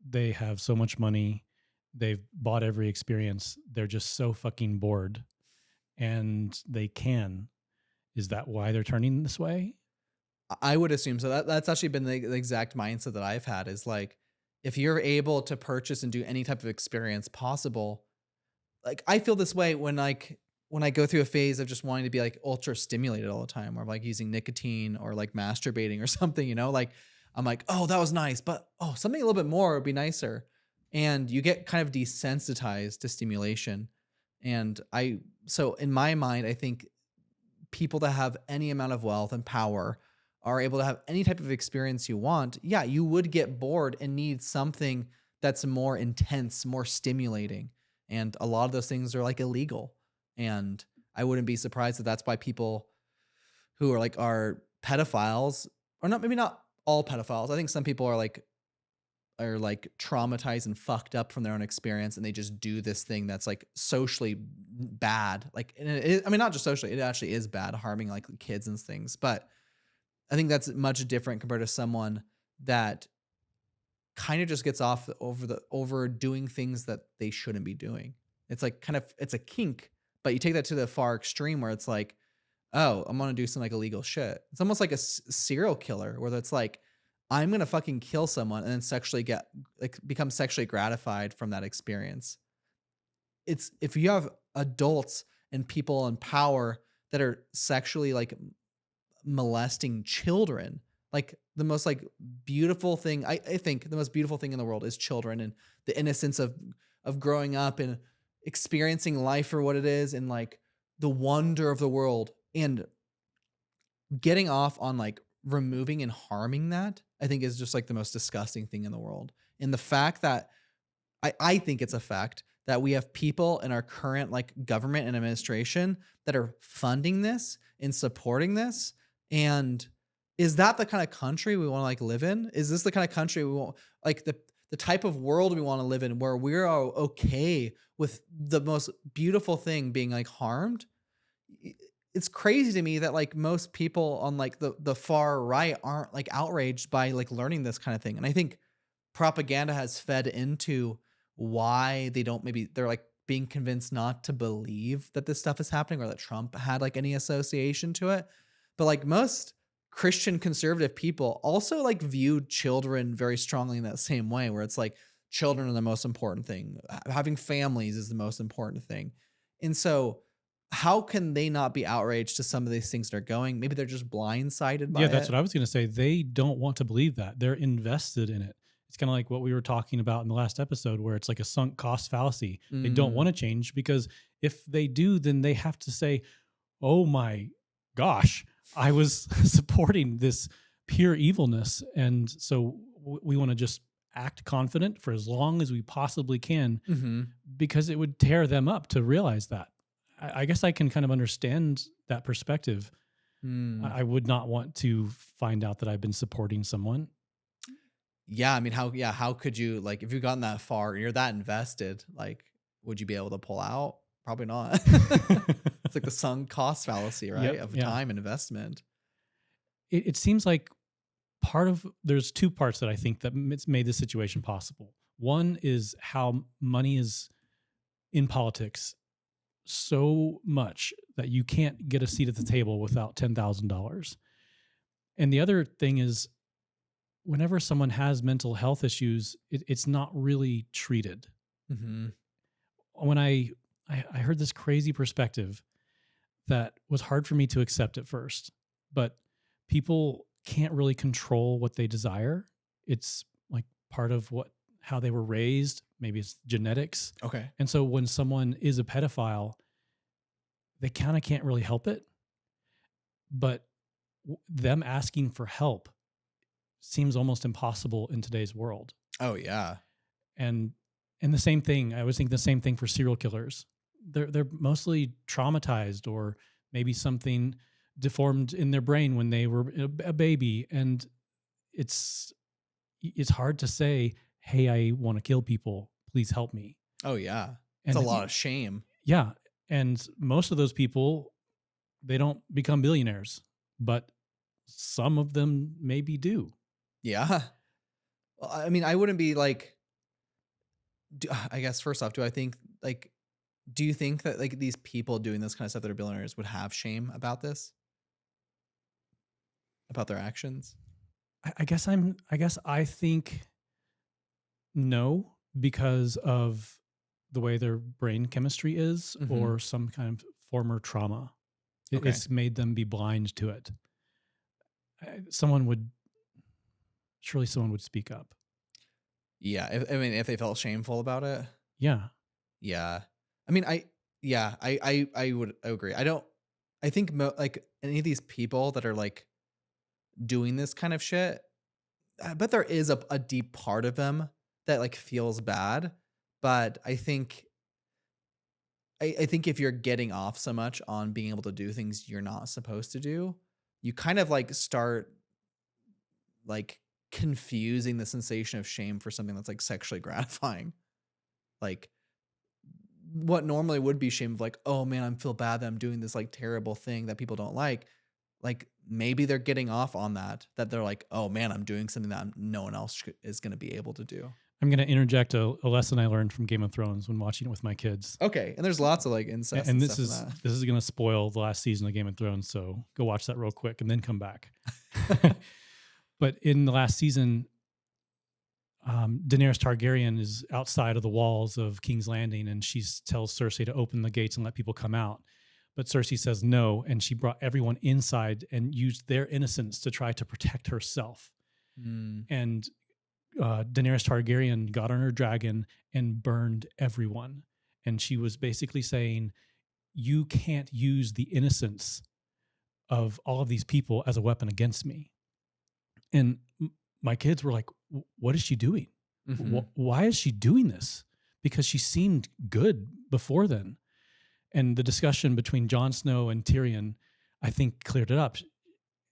they have so much money, they've bought every experience, they're just so fucking bored and they can. Is that why they're turning this way? I would assume so. That's actually been the exact mindset that I've had is like, if you're able to purchase and do any type of experience possible, like I feel this way when I go through a phase of just wanting to be like ultra stimulated all the time or like using nicotine or like masturbating or something, like I'm like, oh, that was nice, but oh, something a little bit more would be nicer. And you get kind of desensitized to stimulation. And so in my mind, I think people that have any amount of wealth and power are able to have any type of experience you want, yeah, you would get bored and need something that's more intense, more stimulating. And a lot of those things are like illegal. And I wouldn't be surprised that that's why people who are pedophiles, or not, maybe not all pedophiles. I think some people are like traumatized and fucked up from their own experience and they just do this thing that's like socially bad. Like, and I mean, not just socially, it actually is bad, harming like kids and things. But I think that's much different compared to someone that kind of just gets off over doing things that they shouldn't be doing. It's like kind of, it's a kink, but you take that to the far extreme where it's like, oh, I'm gonna do some like illegal shit. It's almost like a serial killer where it's like, I'm gonna fucking kill someone and then become sexually gratified from that experience. It's if you have adults and people in power that are sexually like molesting children, like the most like beautiful thing, I think the most beautiful thing in the world is children and the innocence of growing up and experiencing life for what it is and like the wonder of the world, and getting off on like removing and harming that, I think is just like the most disgusting thing in the world. And the fact that I think it's a fact that we have people in our current like government and administration that are funding this and supporting this. And is that the kind of country we want to like live in? Is this the kind of country we want, like the type of world we want to live in where we're okay with the most beautiful thing being like harmed? It's crazy to me that like most people on like the far right aren't like outraged by like learning this kind of thing. And I think propaganda has fed into why they're like being convinced not to believe that this stuff is happening or that Trump had like any association to it. But like most Christian conservative people also like viewed children very strongly in that same way, where it's like children are the most important thing. Having families is the most important thing. And so how can they not be outraged to some of these things that are going? Maybe they're just blindsided by Yeah, that's it. what I was going to say. They don't want to believe that. They're invested in it. It's kind of like what we were talking about in the last episode, where it's like a sunk cost fallacy. They don't Mm. want to change because if they do, then they have to say, oh my gosh, I was supporting this pure evilness. And so we want to just act confident for as long as we possibly can Hmm. because it would tear them up to realize that. I guess I can kind of understand that perspective. Mm. I would not want to find out that I've been supporting someone. Yeah, I mean, how could you, like, if you've gotten that far and you're that invested, like, would you be able to pull out? Probably not. It's like the sunk cost fallacy, right? Yep. Of Yeah. time and investment. It seems like there's two parts that I think that it's made this situation possible. One is how money is in politics so much that you can't get a seat at the table without $10,000. And the other thing is whenever someone has mental health issues, it's not really treated. Hmm. When I heard this crazy perspective that was hard for me to accept at first, but people can't really control what they desire. It's like part of how they were raised. Maybe it's genetics. Okay. And so when someone is a pedophile, they kind of can't really help it. But them asking for help seems almost impossible in today's world. Oh yeah. And the same thing, I always think the same thing for serial killers. They're mostly traumatized or maybe something deformed in their brain when they were a baby, and it's hard to say, "Hey, I want to kill people. Please help me." Oh yeah. It's a And lot of shame. yeah, and most of those people, they don't become billionaires, but some of them maybe do. Yeah. Well, I mean, I wouldn't be like, I guess first off, do I think like, do you think that like these people doing this kind of stuff that are billionaires would have shame about this, about their actions? I guess I think no, because of the way their brain chemistry is, Hmm. or some kind of former trauma. Okay. It's made them be blind to it. Someone would surely someone would speak up. Yeah. I mean, if they felt shameful about it. Yeah. Yeah. I mean, yeah, I would agree. I don't, I think like any of these people that are like doing this kind of shit, I bet there is a deep part of them that like feels bad. But I think if you're getting off so much on being able to do things you're not supposed to do, you kind of like start like confusing the sensation of shame for something that's like sexually gratifying. Like what normally would be shame of like, oh man, I feel bad that I'm doing this like terrible thing that people don't like maybe they're getting off on that they're like, oh man, I'm doing something that no one else is going to be able to do. I'm going to interject a lesson I learned from Game of Thrones when watching it with my kids. Okay, and there's lots of like incest And and this stuff in is that. this is going to spoil the last season of Game of Thrones, so go watch that real quick and then come back. But in the last season, Daenerys Targaryen is outside of the walls of King's Landing, and she tells Cersei to open the gates and let people come out. But Cersei says no, and she brought everyone inside and used their innocence to try to protect herself. Mm, And Daenerys Targaryen got on her dragon and burned everyone. And she was basically saying, "You can't use the innocence of all of these people as a weapon against me." And my kids were like, "What is she doing? hmm. Why is she doing this?" Because she seemed good before then. And the discussion between Jon Snow and Tyrion, I think, cleared it up.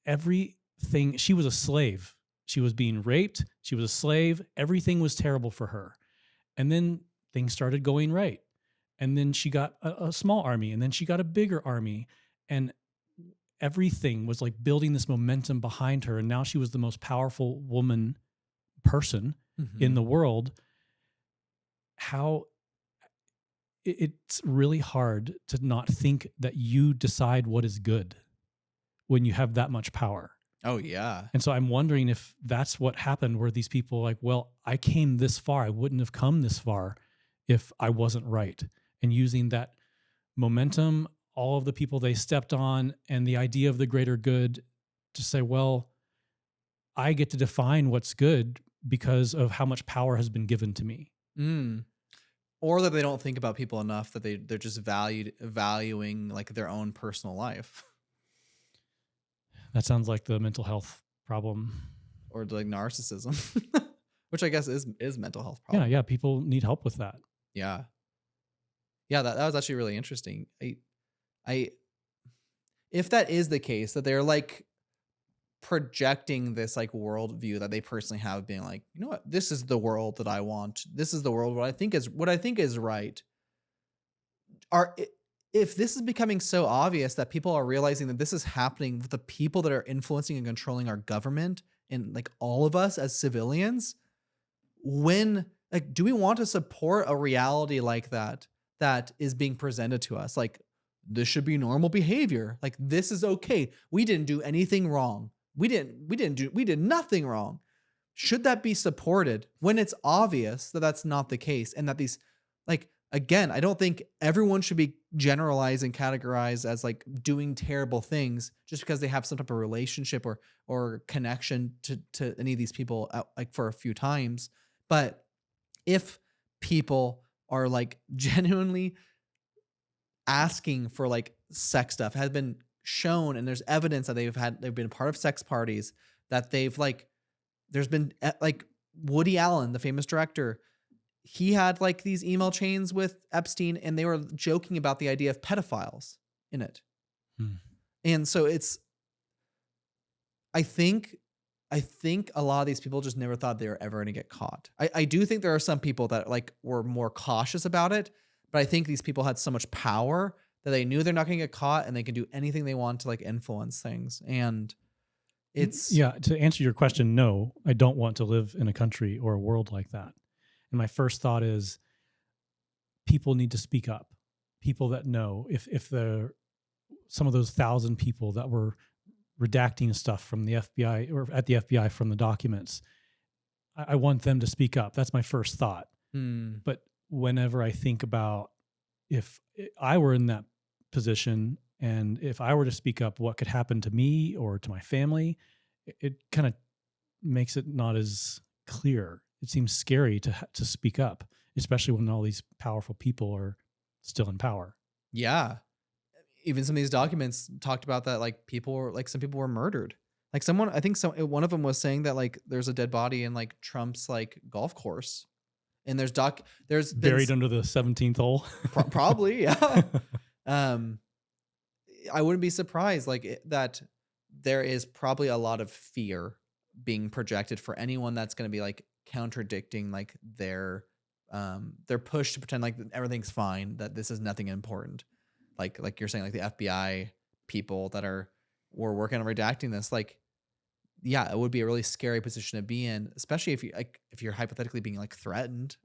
Everything, she was a slave. She was being raped. She was a slave. Everything was terrible for her. And then things started going right. And then she got a small army, and then she got a bigger army. And everything was like building this momentum behind her. And now she was the most powerful woman person in Hmm. the world. How it's really hard to not think that you decide what is good when you have that much power. Oh yeah. And so I'm wondering if that's what happened, where these people are like, well, I came this far. I wouldn't have come this far if I wasn't right. And using that momentum, all of the people they stepped on, and the idea of the greater good to say, well, I get to define what's good because of how much power has been given to me. Mm. Or that they don't think about people enough that they're just valuing like their own personal life That sounds like the mental health problem. or like narcissism, which I guess is mental health Yeah, problem. yeah. People need help with that. Yeah. Yeah, that was actually really interesting. I if that is the case that they're like projecting this like worldview that they personally have, being like, you know what, this is the world that I want. This is the world what I think is right. Are if this is becoming so obvious that people are realizing that this is happening with the people that are influencing and controlling our government and like all of us as civilians, when like do we want to support a reality like that is being presented to us like this should be normal behavior, like this is okay, we didn't do anything wrong, we did nothing wrong? Should that be supported when it's obvious that that's not the case, and that these like again, I don't think everyone should be generalized and categorized as like doing terrible things just because they have some type of relationship or connection to any of these people like for a few times. But if people are like genuinely asking for like sex stuff, has been shown and there's evidence that they've been part of sex parties, that they've like there's been like Woody Allen, the famous director, he had like these email chains with Epstein and they were joking about the idea of pedophiles in it. Hmm. And so it's I think I think a lot of these people just never thought they were ever going to get caught. I do think there are some people that like were more cautious about it, But I think these people had so much power that they knew they're not going to get caught and they can do anything they want to like influence things. And it's Yeah, to answer your question, no, I don't want to live in a country or a world like that. And my first thought is people need to speak up. People that know if the some of those 1,000 people that were redacting stuff from the FBI or at the FBI from the documents, I want them to speak up. That's my first thought. hmm, But whenever I think about if I were in that position and if I were to speak up, what could happen to me or to my family, it kind of makes it not as clear. It seems scary to speak up, especially when all these powerful people are still in power. yeah. Even some of these documents talked about that like people were like some people were murdered. Like someone, I think one of them was saying that like there's a dead body in like Trump's like golf course, and there's been Buried under the 17th hole. probably yeah. Um, I wouldn't be surprised like that there is probably a lot of fear being projected for anyone that's going to be like contradicting like their push to pretend like everything's fine, that this is nothing important. Like you're saying, like the FBI people that were working on redacting this, like, yeah, it would be a really scary position to be in, especially if you're hypothetically being like threatened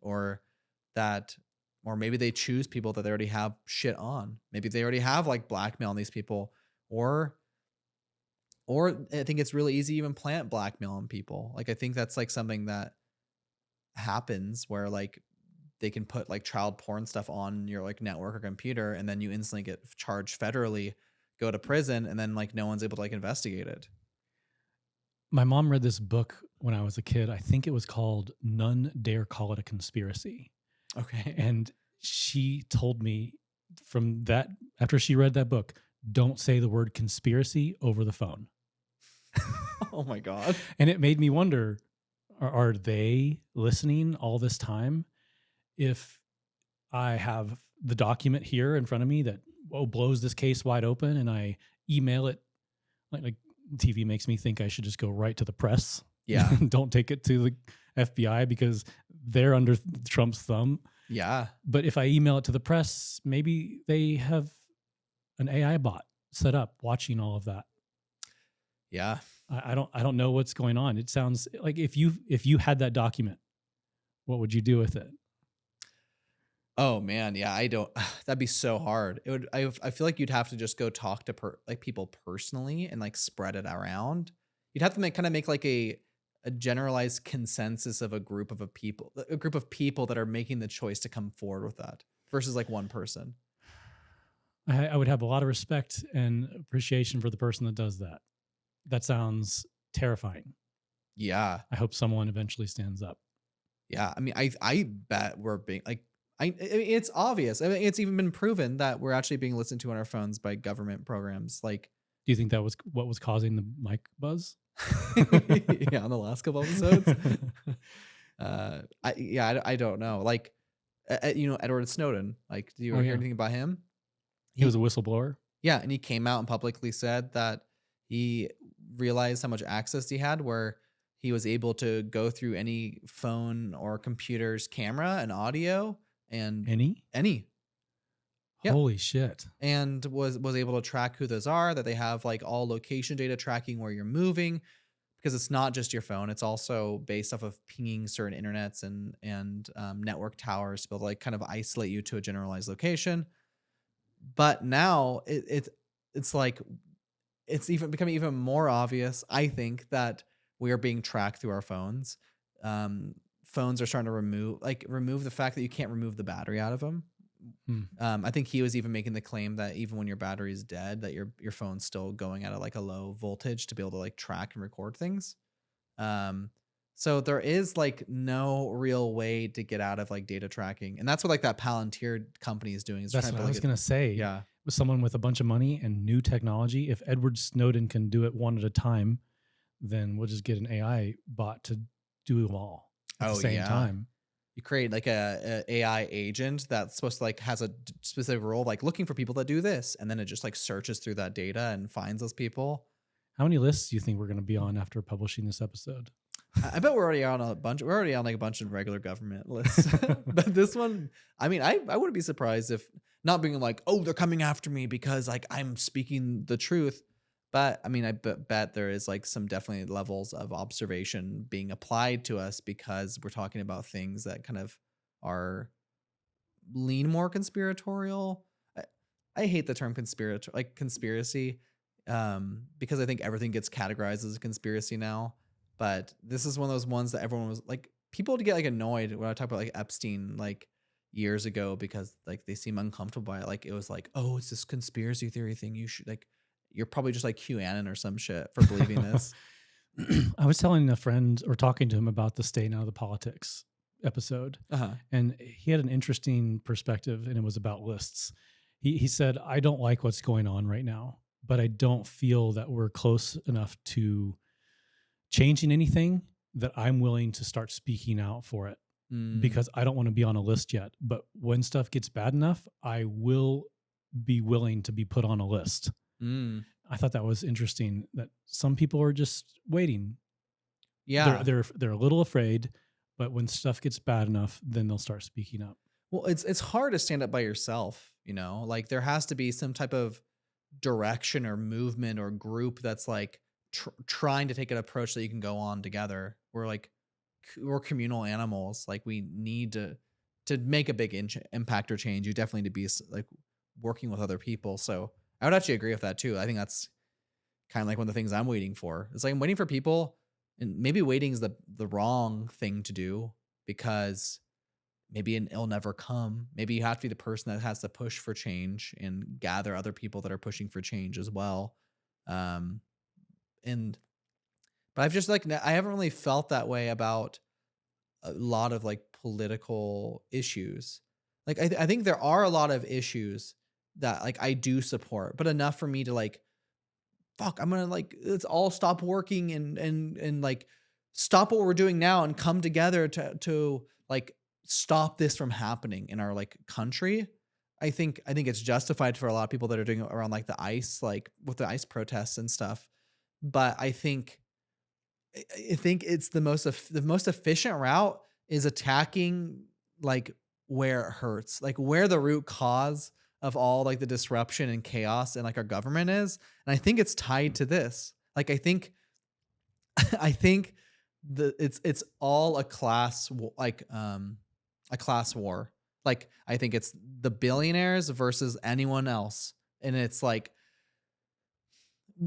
that, or maybe they choose people that they already have shit on. Maybe they already have like blackmail on these people, or I think it's really easy to even plant blackmail on people. Like I think that's like something that happens where like they can put like child porn stuff on your like network or computer, and then you instantly get charged federally, go to prison, and then like no one's able to like investigate it. My mom read this book when I was a kid. I think it was called None Dare Call It a Conspiracy. Okay. And she told me from that, after she read that book, don't say the word conspiracy over the phone. Oh my God. And it made me wonder, are they listening all this time? If I have the document here in front of me that blows this case wide open and I email it, like TV makes me think I should just go right to the press. Yeah. Don't take it to the FBI because they're under Trump's thumb. Yeah. But if I email it to the press, maybe they have an AI bot set up watching all of that. Yeah. I don't know what's going on. It sounds like if you had that document, what would you do with it? Oh man, yeah, I don't. That'd be so hard. It would. I feel like you'd have to just go talk to like people personally and like spread it around. You'd have to make like a generalized consensus of a group of people that are making the choice to come forward with that versus like one person. I would have a lot of respect and appreciation for the person that does that. That sounds terrifying. Yeah, I hope someone eventually stands up. yeah. I mean, I bet we're being like. It's obvious. I mean, it's even been proven that we're actually being listened to on our phones by government programs. Like, Do you think that was what was causing the mic buzz? yeah, on the last couple episodes. I don't know. Like, Edward Snowden. Like, do you Oh, hear yeah. anything about him? He was a whistleblower. Yeah, and he came out and publicly said that he realized how much access he had, where he was able to go through any phone or computer's camera and audio and any. Yep. Holy shit. And was able to track who those are, that they have like all location data tracking where you're moving, because it's not just your phone, it's also based off of pinging certain internets and network towers to be able to like kind of isolate you to a generalized location. But now it's like it's even becoming even more obvious, I think, that we are being tracked through our phones. Phones are starting to remove the fact that you can't remove the battery out of them. I think he was even making the claim that even when your battery is dead, that your phone's still going at like a low voltage to be able to like track and record things. So there is like no real way to get out of like data tracking, and that's what like that Palantir company is doing. Is That's trying what to I was like going to say. yeah, With someone with a bunch of money and new technology, if Edward Snowden can do it one at a time, then we'll just get an AI bot to do them all at the same time. You create like a AI agent that's supposed to like has a specific role, like looking for people that do this, and then it just like searches through that data and finds those people. How many lists do you think we're going to be on after publishing this episode? I bet we're already on a bunch. We're already on like a bunch of regular government lists, but this one, I mean, I wouldn't be surprised if not being like, oh, they're coming after me because like I'm speaking the truth. But I mean, I bet there is like some definitely levels of observation being applied to us because we're talking about things that kind of are lean more conspiratorial. I, I hate the term conspiracy, because I think everything gets categorized as a conspiracy now. But this is one of those ones that everyone was like, people would get like annoyed when I talk about like Epstein like years ago because like they seem uncomfortable by it. Like it was like, oh, it's this conspiracy theory thing. You should like, you're probably just like QAnon or some shit for believing this. I was telling a friend or talking to him about the Staying Out of the Politics episode, Uh huh. and he had an interesting perspective, and it was about lists. He said, I don't like what's going on right now, but I don't feel that we're close enough to changing anything that I'm willing to start speaking out for it Mm, because I don't want to be on a list yet. But when stuff gets bad enough, I will be willing to be put on a list. mm. I thought that was interesting that some people are just waiting. They're Yeah. they're they're a little afraid, but when stuff gets bad enough, then they'll start speaking up. Well, it's hard to stand up by yourself, you know? Like there has to be some type of direction or movement or group that's like trying to take an approach that you can go on together. We're like we're communal animals. Like we need to make a big impact or change. You definitely need to be like working with other people. So I would actually agree with that too. I think that's kind of like one of the things I'm waiting for. It's like I'm waiting for people, and maybe waiting is the wrong thing to do because maybe it'll never come. Maybe you have to be the person that has to push for change and gather other people that are pushing for change as well. Um, and but I've just like I haven't really felt that way about a lot of like political issues. Like I think there are a lot of issues that like I do support, but enough for me to like fuck, I'm gonna like let's all stop working and like stop what we're doing now and come together to like stop this from happening in our like country. I think it's justified for a lot of people that are doing it around like the ice, like with the ice protests and stuff. But I think it's the most efficient route is attacking like where it hurts, like where the root cause of all like the disruption and chaos and like our government is. And I think it's tied to this. Like I think I think it's all a a class war. Like I think it's the billionaires versus anyone else. And it's like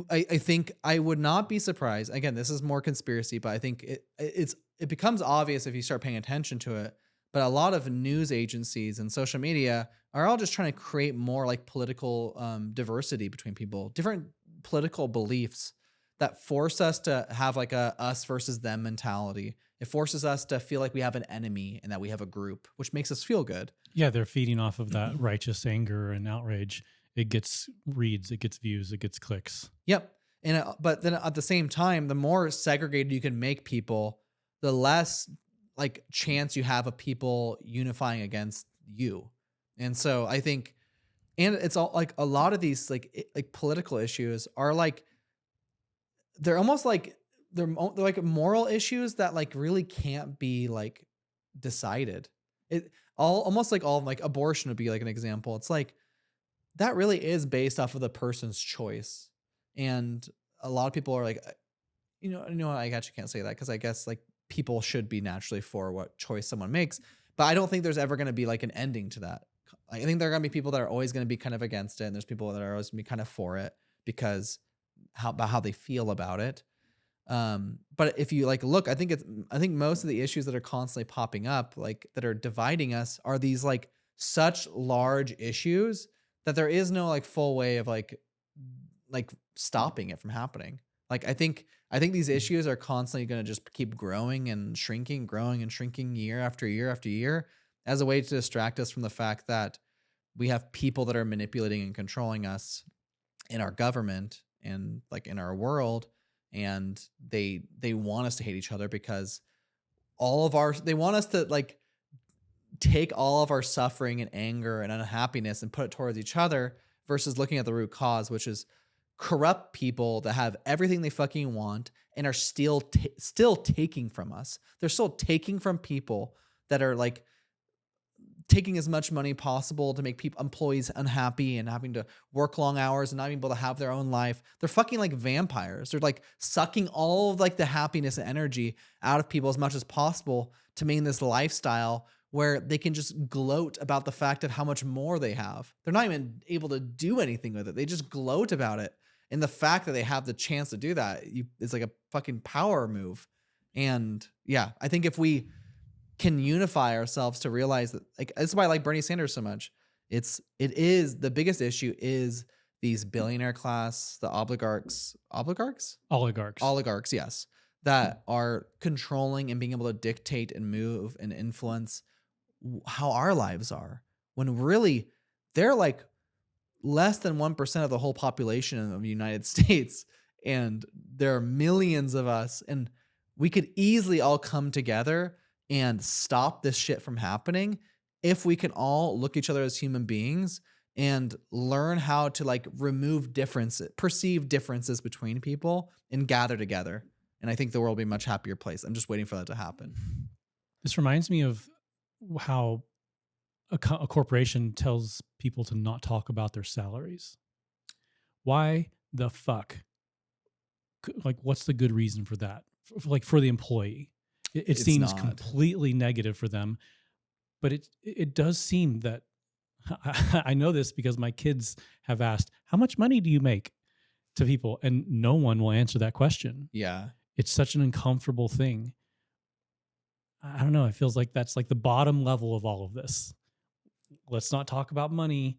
I think I would not be surprised. Again, this is more conspiracy, but I think it becomes obvious if you start paying attention to it. But a lot of news agencies and social media are all just trying to create more like political diversity between people, different political beliefs that force us to have like a us versus them mentality. It forces us to feel like we have an enemy and that we have a group, which makes us feel good. Yeah, they're feeding off of that righteous anger and outrage. It gets reads, it gets views, it gets clicks. Yep. And but then at the same time, the more segregated you can make people, the less like chance you have of people unifying against you. And so I think, and it's all like a lot of these like political issues are like they're almost like they're like moral issues that like really can't be like decided. It all almost like all like abortion would be like an example. It's like that really is based off of the person's choice. And a lot of people are like, I actually can't say that because I guess like people should be naturally for what choice someone makes. But I don't think there's ever going to be like an ending to that. I think there are going to be people that are always going to be kind of against it. And there's people that are always going to be kind of for it because about how they feel about it. But if you like look, I think most of the issues that are constantly popping up, like that are dividing us, are these like such large issues that there is no like full way of like stopping it from happening. Like I think these issues are constantly going to just keep growing and shrinking year after year after year as a way to distract us from the fact that we have people that are manipulating and controlling us in our government and like in our world, and they want us to hate each other because they want us to like take all of our suffering and anger and unhappiness and put it towards each other versus looking at the root cause, which is corrupt people that have everything they fucking want, and are still taking from us. They're still taking from people that are like taking as much money possible to make people employees unhappy and having to work long hours and not being able to have their own life. They're fucking like vampires. They're like sucking all of like the happiness and energy out of people as much as possible to maintain this lifestyle where they can just gloat about the fact of how much more they have. They're not even able to do anything with it. They just gloat about it. And the fact that they have the chance to do that, it's like a fucking power move. And yeah, I think if we can unify ourselves to realize that, like, that's why I like Bernie Sanders so much. It is the biggest issue is these billionaire class, the oligarchs, yes, that are controlling and being able to dictate and move and influence how our lives are, when really they're like less than 1% of the whole population of the United States. And there are millions of us, and we could easily all come together and stop this shit from happening if we can all look at each other as human beings and learn how to like remove perceived differences between people and gather together. And I think the world will be a much happier place. I'm just waiting for that to happen. This reminds me of how a corporation tells people to not talk about their salaries. Why the fuck? Like, what's the good reason for that? Like for the employee, it seems not completely negative for them. But it does seem that I know this because my kids have asked, "How much money do you make?" to people, and no one will answer that question. Yeah. It's such an uncomfortable thing. I don't know. It feels like that's like the bottom level of all of this. Let's not talk about money.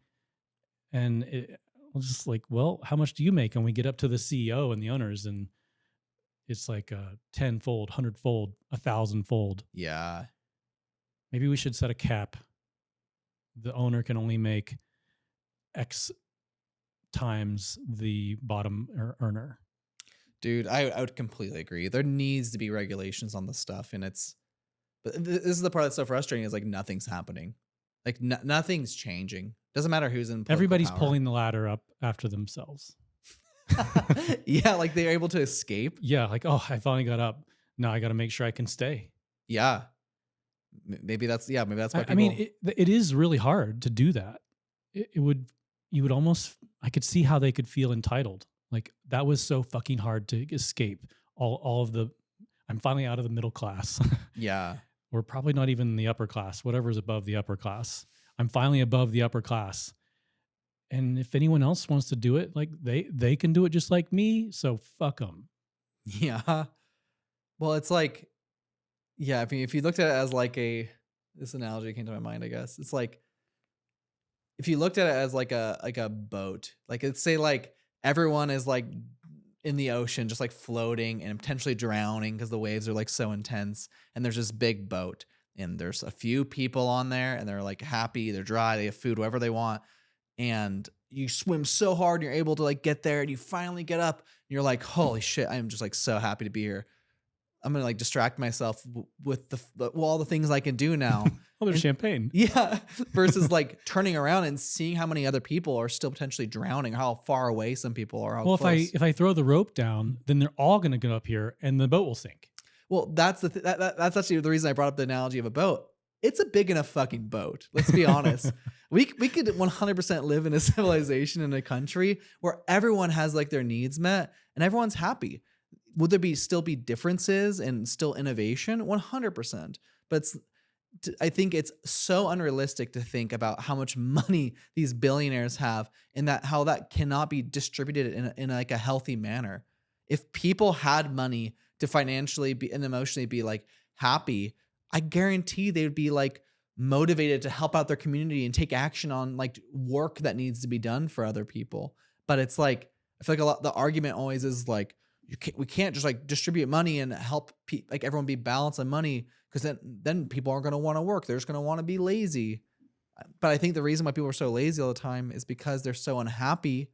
And I'm just like, well, how much do you make? And we get up to the CEO and the owners, and it's like a 10-fold, 100-fold, 1,000-fold. Yeah. Maybe we should set a cap. The owner can only make X times the bottom earner. Dude, I would completely agree. There needs to be regulations on this stuff. But this is the part that's so frustrating, is like nothing's happening. Like nothing's changing. Doesn't matter who's in political Everybody's power. pulling the ladder up after themselves. Yeah, like they're able to escape. Yeah, like, oh, I finally got up. Now I got to make sure I can stay. Yeah. Maybe that's why people... I mean, it is really hard to do that. You would almost, I could see how they could feel entitled. Like, that was so fucking hard to escape all of the, I'm finally out of the middle class. Yeah. We're probably not even in the upper class, whatever's above the upper class. I'm finally above the upper class. And if anyone else wants to do it, like they can do it just like me. So fuck them. Yeah. Well, it's like, yeah, if you looked at it as like this analogy came to my mind, I guess. It's like, if you looked at it as like a boat, like let's say like everyone is like in the ocean, just like floating and potentially drowning because the waves are like so intense. And there's this big boat, and there's a few people on there, and they're like happy, they're dry, they have food, whatever they want. And you swim so hard, and you're able to like get there, and you finally get up, and you're like, holy shit, I'm just like so happy to be here. I'm gonna like distract myself with all the things I can do now. Oh, there's champagne. Yeah. Versus like turning around and seeing how many other people are still potentially drowning, or how far away some people are. Well, close. if I throw the rope down, then they're all going to get up here, and the boat will sink. Well, that's that's actually the reason I brought up the analogy of a boat. It's a big enough fucking boat. Let's be honest. We could 100% live in a civilization, in a country where everyone has like their needs met and everyone's happy. Would there still be differences and still innovation? 100%. But I think it's so unrealistic to think about how much money these billionaires have, and how that cannot be distributed in like a healthy manner. If people had money to financially be and emotionally be like happy, I guarantee they would be like motivated to help out their community and take action on like work that needs to be done for other people. But it's like, I feel like the argument always is like, we can't just like distribute money and help like everyone be balanced on money, because then people aren't going to want to work. They're just going to want to be lazy. But I think the reason why people are so lazy all the time is because they're so unhappy,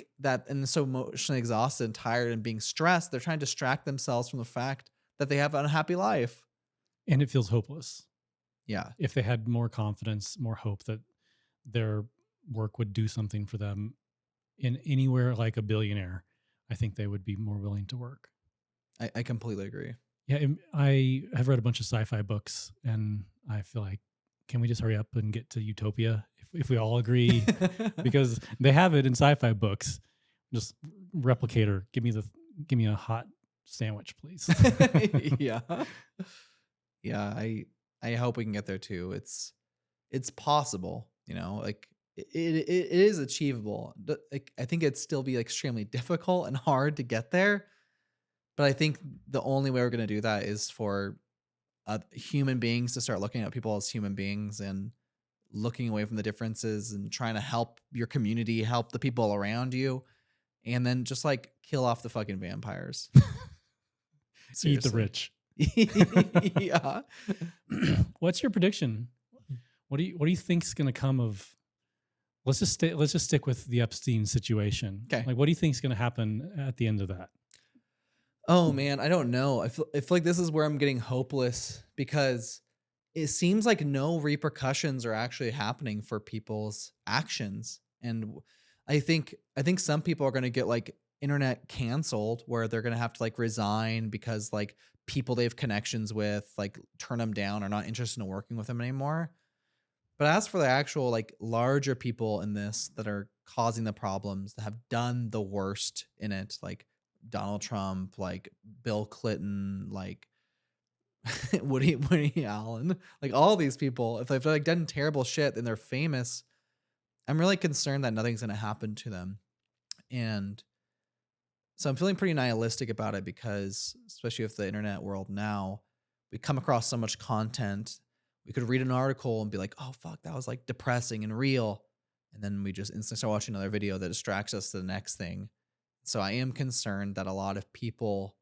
and so emotionally exhausted and tired and being stressed. They're trying to distract themselves from the fact that they have an unhappy life. And it feels hopeless. Yeah. If they had more confidence, more hope that their work would do something for them in anywhere like a billionaire, I think they would be more willing to work. I completely agree. Yeah, I have read a bunch of sci-fi books, and I feel like, can we just hurry up and get to utopia if we all agree? Because they have it in sci-fi books. Just replicator, give me a hot sandwich, please. Yeah. Yeah, I hope we can get there too. It's possible, like it is achievable. Like I think it'd still be extremely difficult and hard to get there, but I think the only way we're going to do that is for human beings to start looking at people as human beings and looking away from the differences and trying to help your community, help the people around you, and then just like kill off the fucking vampires. Eat the Seriously. rich. Yeah. What's your prediction? What do you think's going to come of? Let's just stick with the Epstein situation. Okay. Like, what do you think's going to happen at the end of that? Oh man, I don't know. I feel like this is where I'm getting hopeless because it seems like no repercussions are actually happening for people's actions. And I think some people are going to get like internet canceled where they're going to have to like resign because like people they have connections with like turn them down or not interested in working with them anymore. But as for the actual like larger people in this that are causing the problems, that have done the worst in it, like Donald Trump, like Bill Clinton, like Woody Allen, like all these people, if they've like done terrible shit and they're famous, I'm really concerned that nothing's gonna happen to them. And so I'm feeling pretty nihilistic about it because especially with the internet world now, we come across so much content. We could read an article and be like, "Oh fuck, that was like depressing and real." And then we just instantly start watching another video that distracts us to the next thing. So I am concerned that a lot of people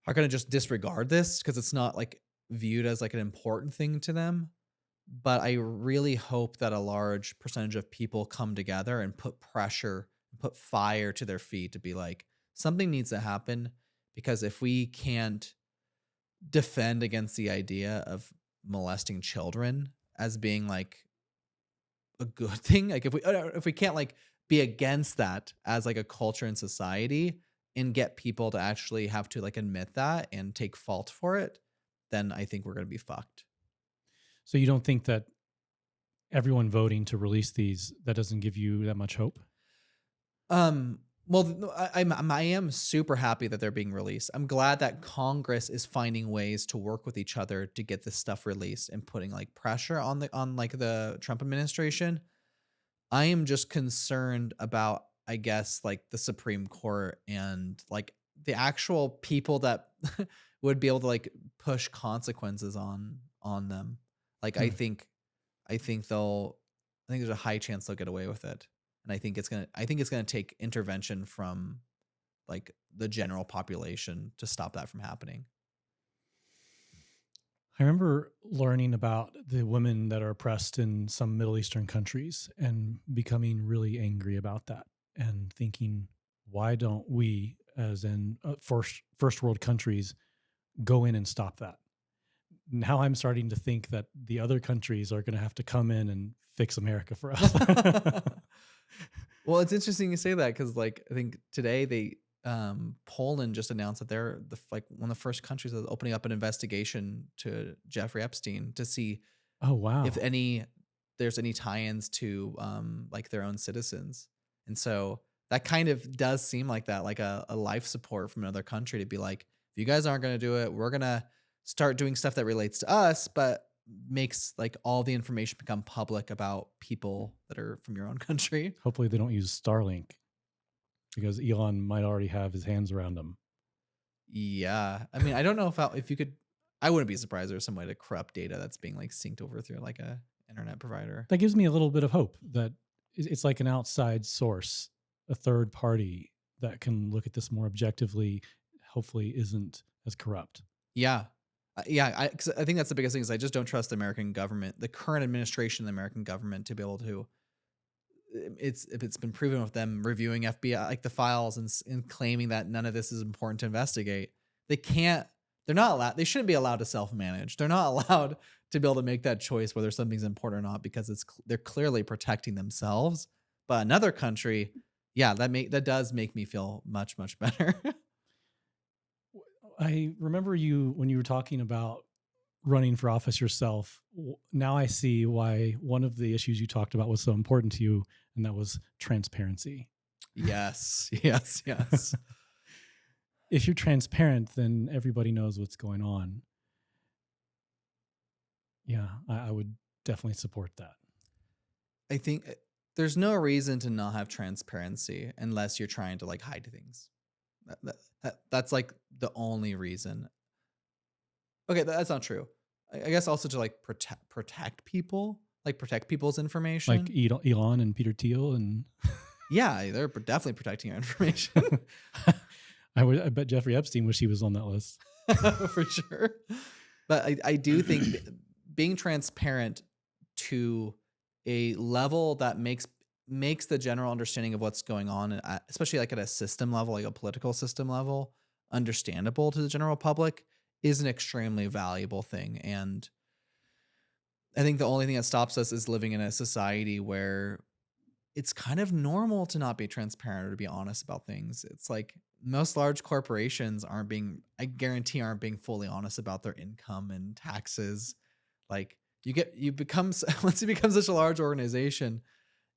are going to just disregard this because it's not like viewed as like an important thing to them. But I really hope that a large percentage of people come together and put pressure and put fire to their feet to be like, something needs to happen because if we can't defend against the idea of molesting children as being like a good thing, like if we can't like be against that as like a culture and society and get people to actually have to like admit that and take fault for it, then I think we're going to be fucked. So you don't think that everyone voting to release these, that doesn't give you that much hope? Well, I am super happy that they're being released. I'm glad that Congress is finding ways to work with each other to get this stuff released and putting like pressure on like the Trump administration. I am just concerned about, I guess, like the Supreme Court and like the actual people that would be able to like push consequences on them. Like Hmm. I think there's a high chance they'll get away with it. And I think it's gonna take intervention from like the general population to stop that from happening. I remember learning about the women that are oppressed in some Middle Eastern countries and becoming really angry about that and thinking, why don't we, as in first world countries, go in and stop that? Now I'm starting to think that the other countries are going to have to come in and fix America for us. Well, it's interesting you say that because, like, I think today Poland just announced that they're like one of the first countries that's opening up an investigation to Jeffrey Epstein to see Oh, if wow. there's any tie-ins to like their own citizens. And so that kind of does seem like that, like a life support from another country to be like, if you guys aren't going to do it, we're going to start doing stuff that relates to us, but makes like all the information become public about people that are from your own country. Hopefully they don't use Starlink because Elon might already have his hands around them. Yeah. I mean, I don't know if you could, I wouldn't be surprised there's some way to corrupt data that's being like synced over through like a internet provider. That gives me a little bit of hope that it's like an outside source, a third party that can look at this more objectively, hopefully isn't as corrupt. Yeah. Yeah, 'cause I think that's the biggest thing is I just don't trust the American government, the current administration of the American government to be able to it's if it's been proven with them reviewing FBI like the files and claiming that none of this is important to investigate. They can't they're not allowed they shouldn't be allowed to self-manage. They're not allowed to be able to make that choice whether something's important or not because they're clearly protecting themselves. But another country, yeah, that does make me feel much better. I remember you when you were talking about running for office yourself. Now I see why one of the issues you talked about was so important to you, and that was transparency. Yes, yes, yes. If you're transparent, then everybody knows what's going on. Yeah, I would definitely support that. I think there's no reason to not have transparency unless you're trying to like hide things. That's like the only reason. Okay, that's not true. I guess also to like protect people, like protect people's Like information. Elon and Peter Thiel and Yeah, they're definitely protecting your information I bet Jeffrey Epstein wish he was on that list. for sure. But I do think being transparent to a level that makes the general understanding of what's going on, especially like at a system level, like a political system level, understandable to the general public, is an extremely valuable thing. And I think the only thing that stops us is living in a society where it's kind of normal to not be transparent or to be honest about things. It's like most large corporations I guarantee, aren't being fully honest about their income and taxes. Like you become, once you become such a large organization,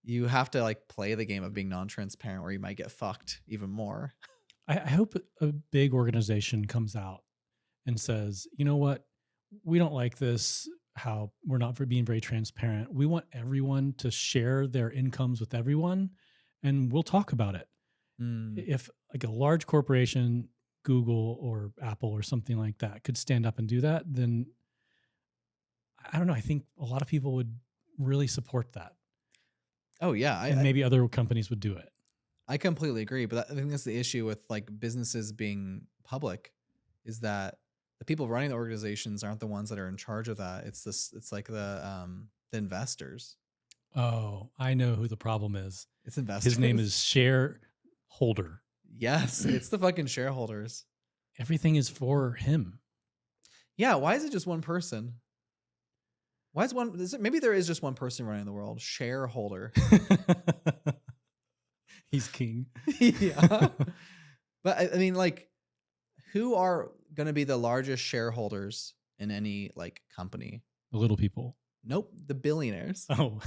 you have to like play the game of being non-transparent or you might get fucked even more. I hope a big organization comes out and says, you know what, we don't like this, how we're not for being very transparent. We want everyone to share their incomes with everyone and we'll talk about it. Mm. If like a large corporation, Google or Apple or something like that could stand up and do that, then I don't know. I think a lot of people would really support that. Oh yeah, And maybe other companies would do it. I completely agree, but I think that's the issue with like businesses being public, is that the people running the organizations aren't the ones that are in charge of that. It's like the investors. Oh, I know who the problem is. It's His name investors. is shareholder. Yes, it's the fucking shareholders. Everything is for him. Yeah, why is it just one person? Why is one maybe there is just one person running the world, shareholder. He's king. Yeah. But I mean like who are going to be the largest shareholders in any like company? The little people. Nope, the billionaires. Oh,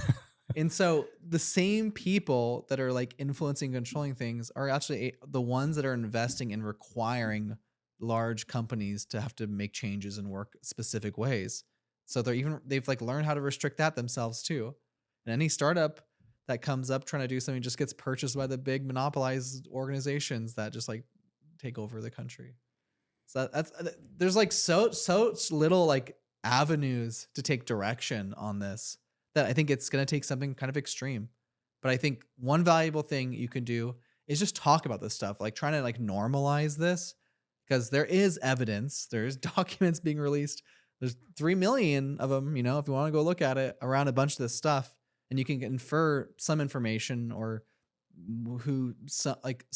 And so the same people that are like influencing, controlling things are actually the ones that are investing and requiring large companies to have to make changes and work specific ways. So they've like learned how to restrict that themselves too. And any startup that comes up trying to do something just gets purchased by the big monopolized organizations that just like take over the country. So that's there's like so little like avenues to take direction on this that I think it's going to take something kind of extreme. But I think one valuable thing you can do is just talk about this stuff, like trying to like normalize this because there is evidence, there's documents being released. There's 3 million of them, if you want to go look at it around a bunch of this stuff and you can infer some information or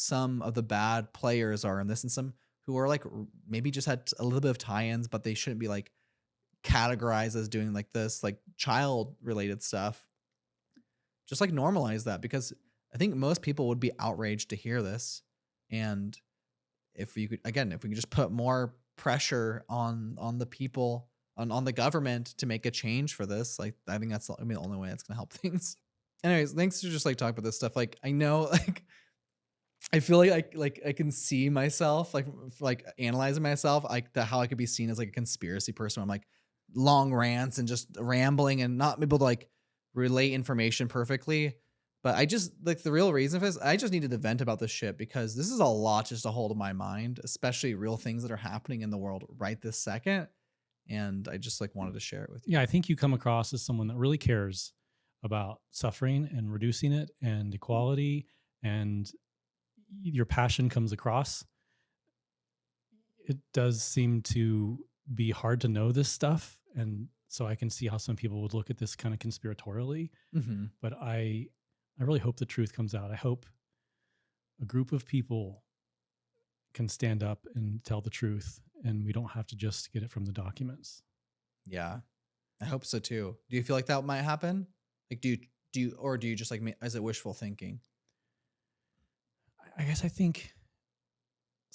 some of the bad players are in this and some who are like maybe just had a little bit of tie-ins, but they shouldn't be like categorized as doing like this, like child related stuff. Just like normalize that because I think most people would be outraged to hear this. And if we could just put more pressure on the people, on the government to make a change for this, like I think that's the only way it's gonna help things. Anyways, thanks for just like talking about this stuff. Like I know like I feel like I can see myself like analyzing myself like how I could be seen as like a conspiracy person. I'm like long rants and just rambling and not able to like relate information perfectly. But I just like the real reason for this. I just needed to vent about this shit because this is a lot just to hold in my mind, especially real things that are happening in the world right this second. And I just like wanted to share it with you. yeah. I think you come across as someone that really cares about suffering and reducing it and equality, and your passion comes across. It does seem to be hard to know this stuff. And so I can see how some people would look at this kind of conspiratorially, Mm-hmm. but I really hope the truth comes out. I hope a group of people can stand up and tell the truth and we don't have to just get it from the documents. Yeah, I hope so too. Do you feel like that might happen? Like, do you just like, is it wishful thinking? I guess I think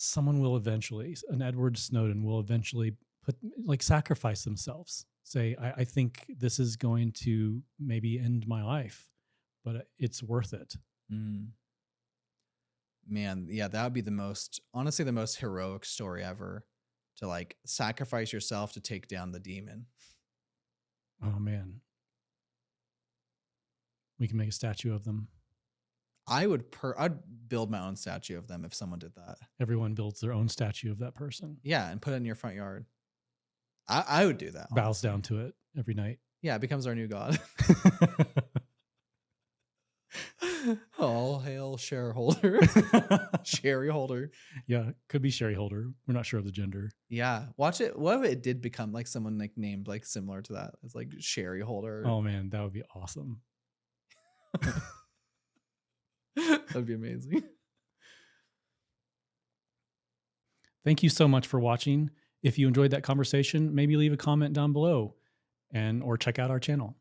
someone will eventually, an Edward Snowden will eventually put like sacrifice themselves. Say, I think this is going to maybe end my life, but it's worth it. Mm. Man, yeah, that would be honestly, the most heroic story ever, to like sacrifice yourself to take down the demon. Oh man, we can make a statue of them. I'd build my own statue of them if someone did that. Everyone builds their own statue of that person, Yeah, and put it in your front yard. I would do that. bows Honestly. down to it every night. Yeah, it becomes our new god. All hail shareholder. Sherry holder. Yeah, could be Sherry Holder. We're not sure of the gender. Yeah. Watch it. What if it did become like someone like named like similar to that? It's like Sherry holder. Oh man, that would be awesome. That'd be amazing. Thank you so much for watching. If you enjoyed that conversation, maybe leave a comment down below or check out our channel.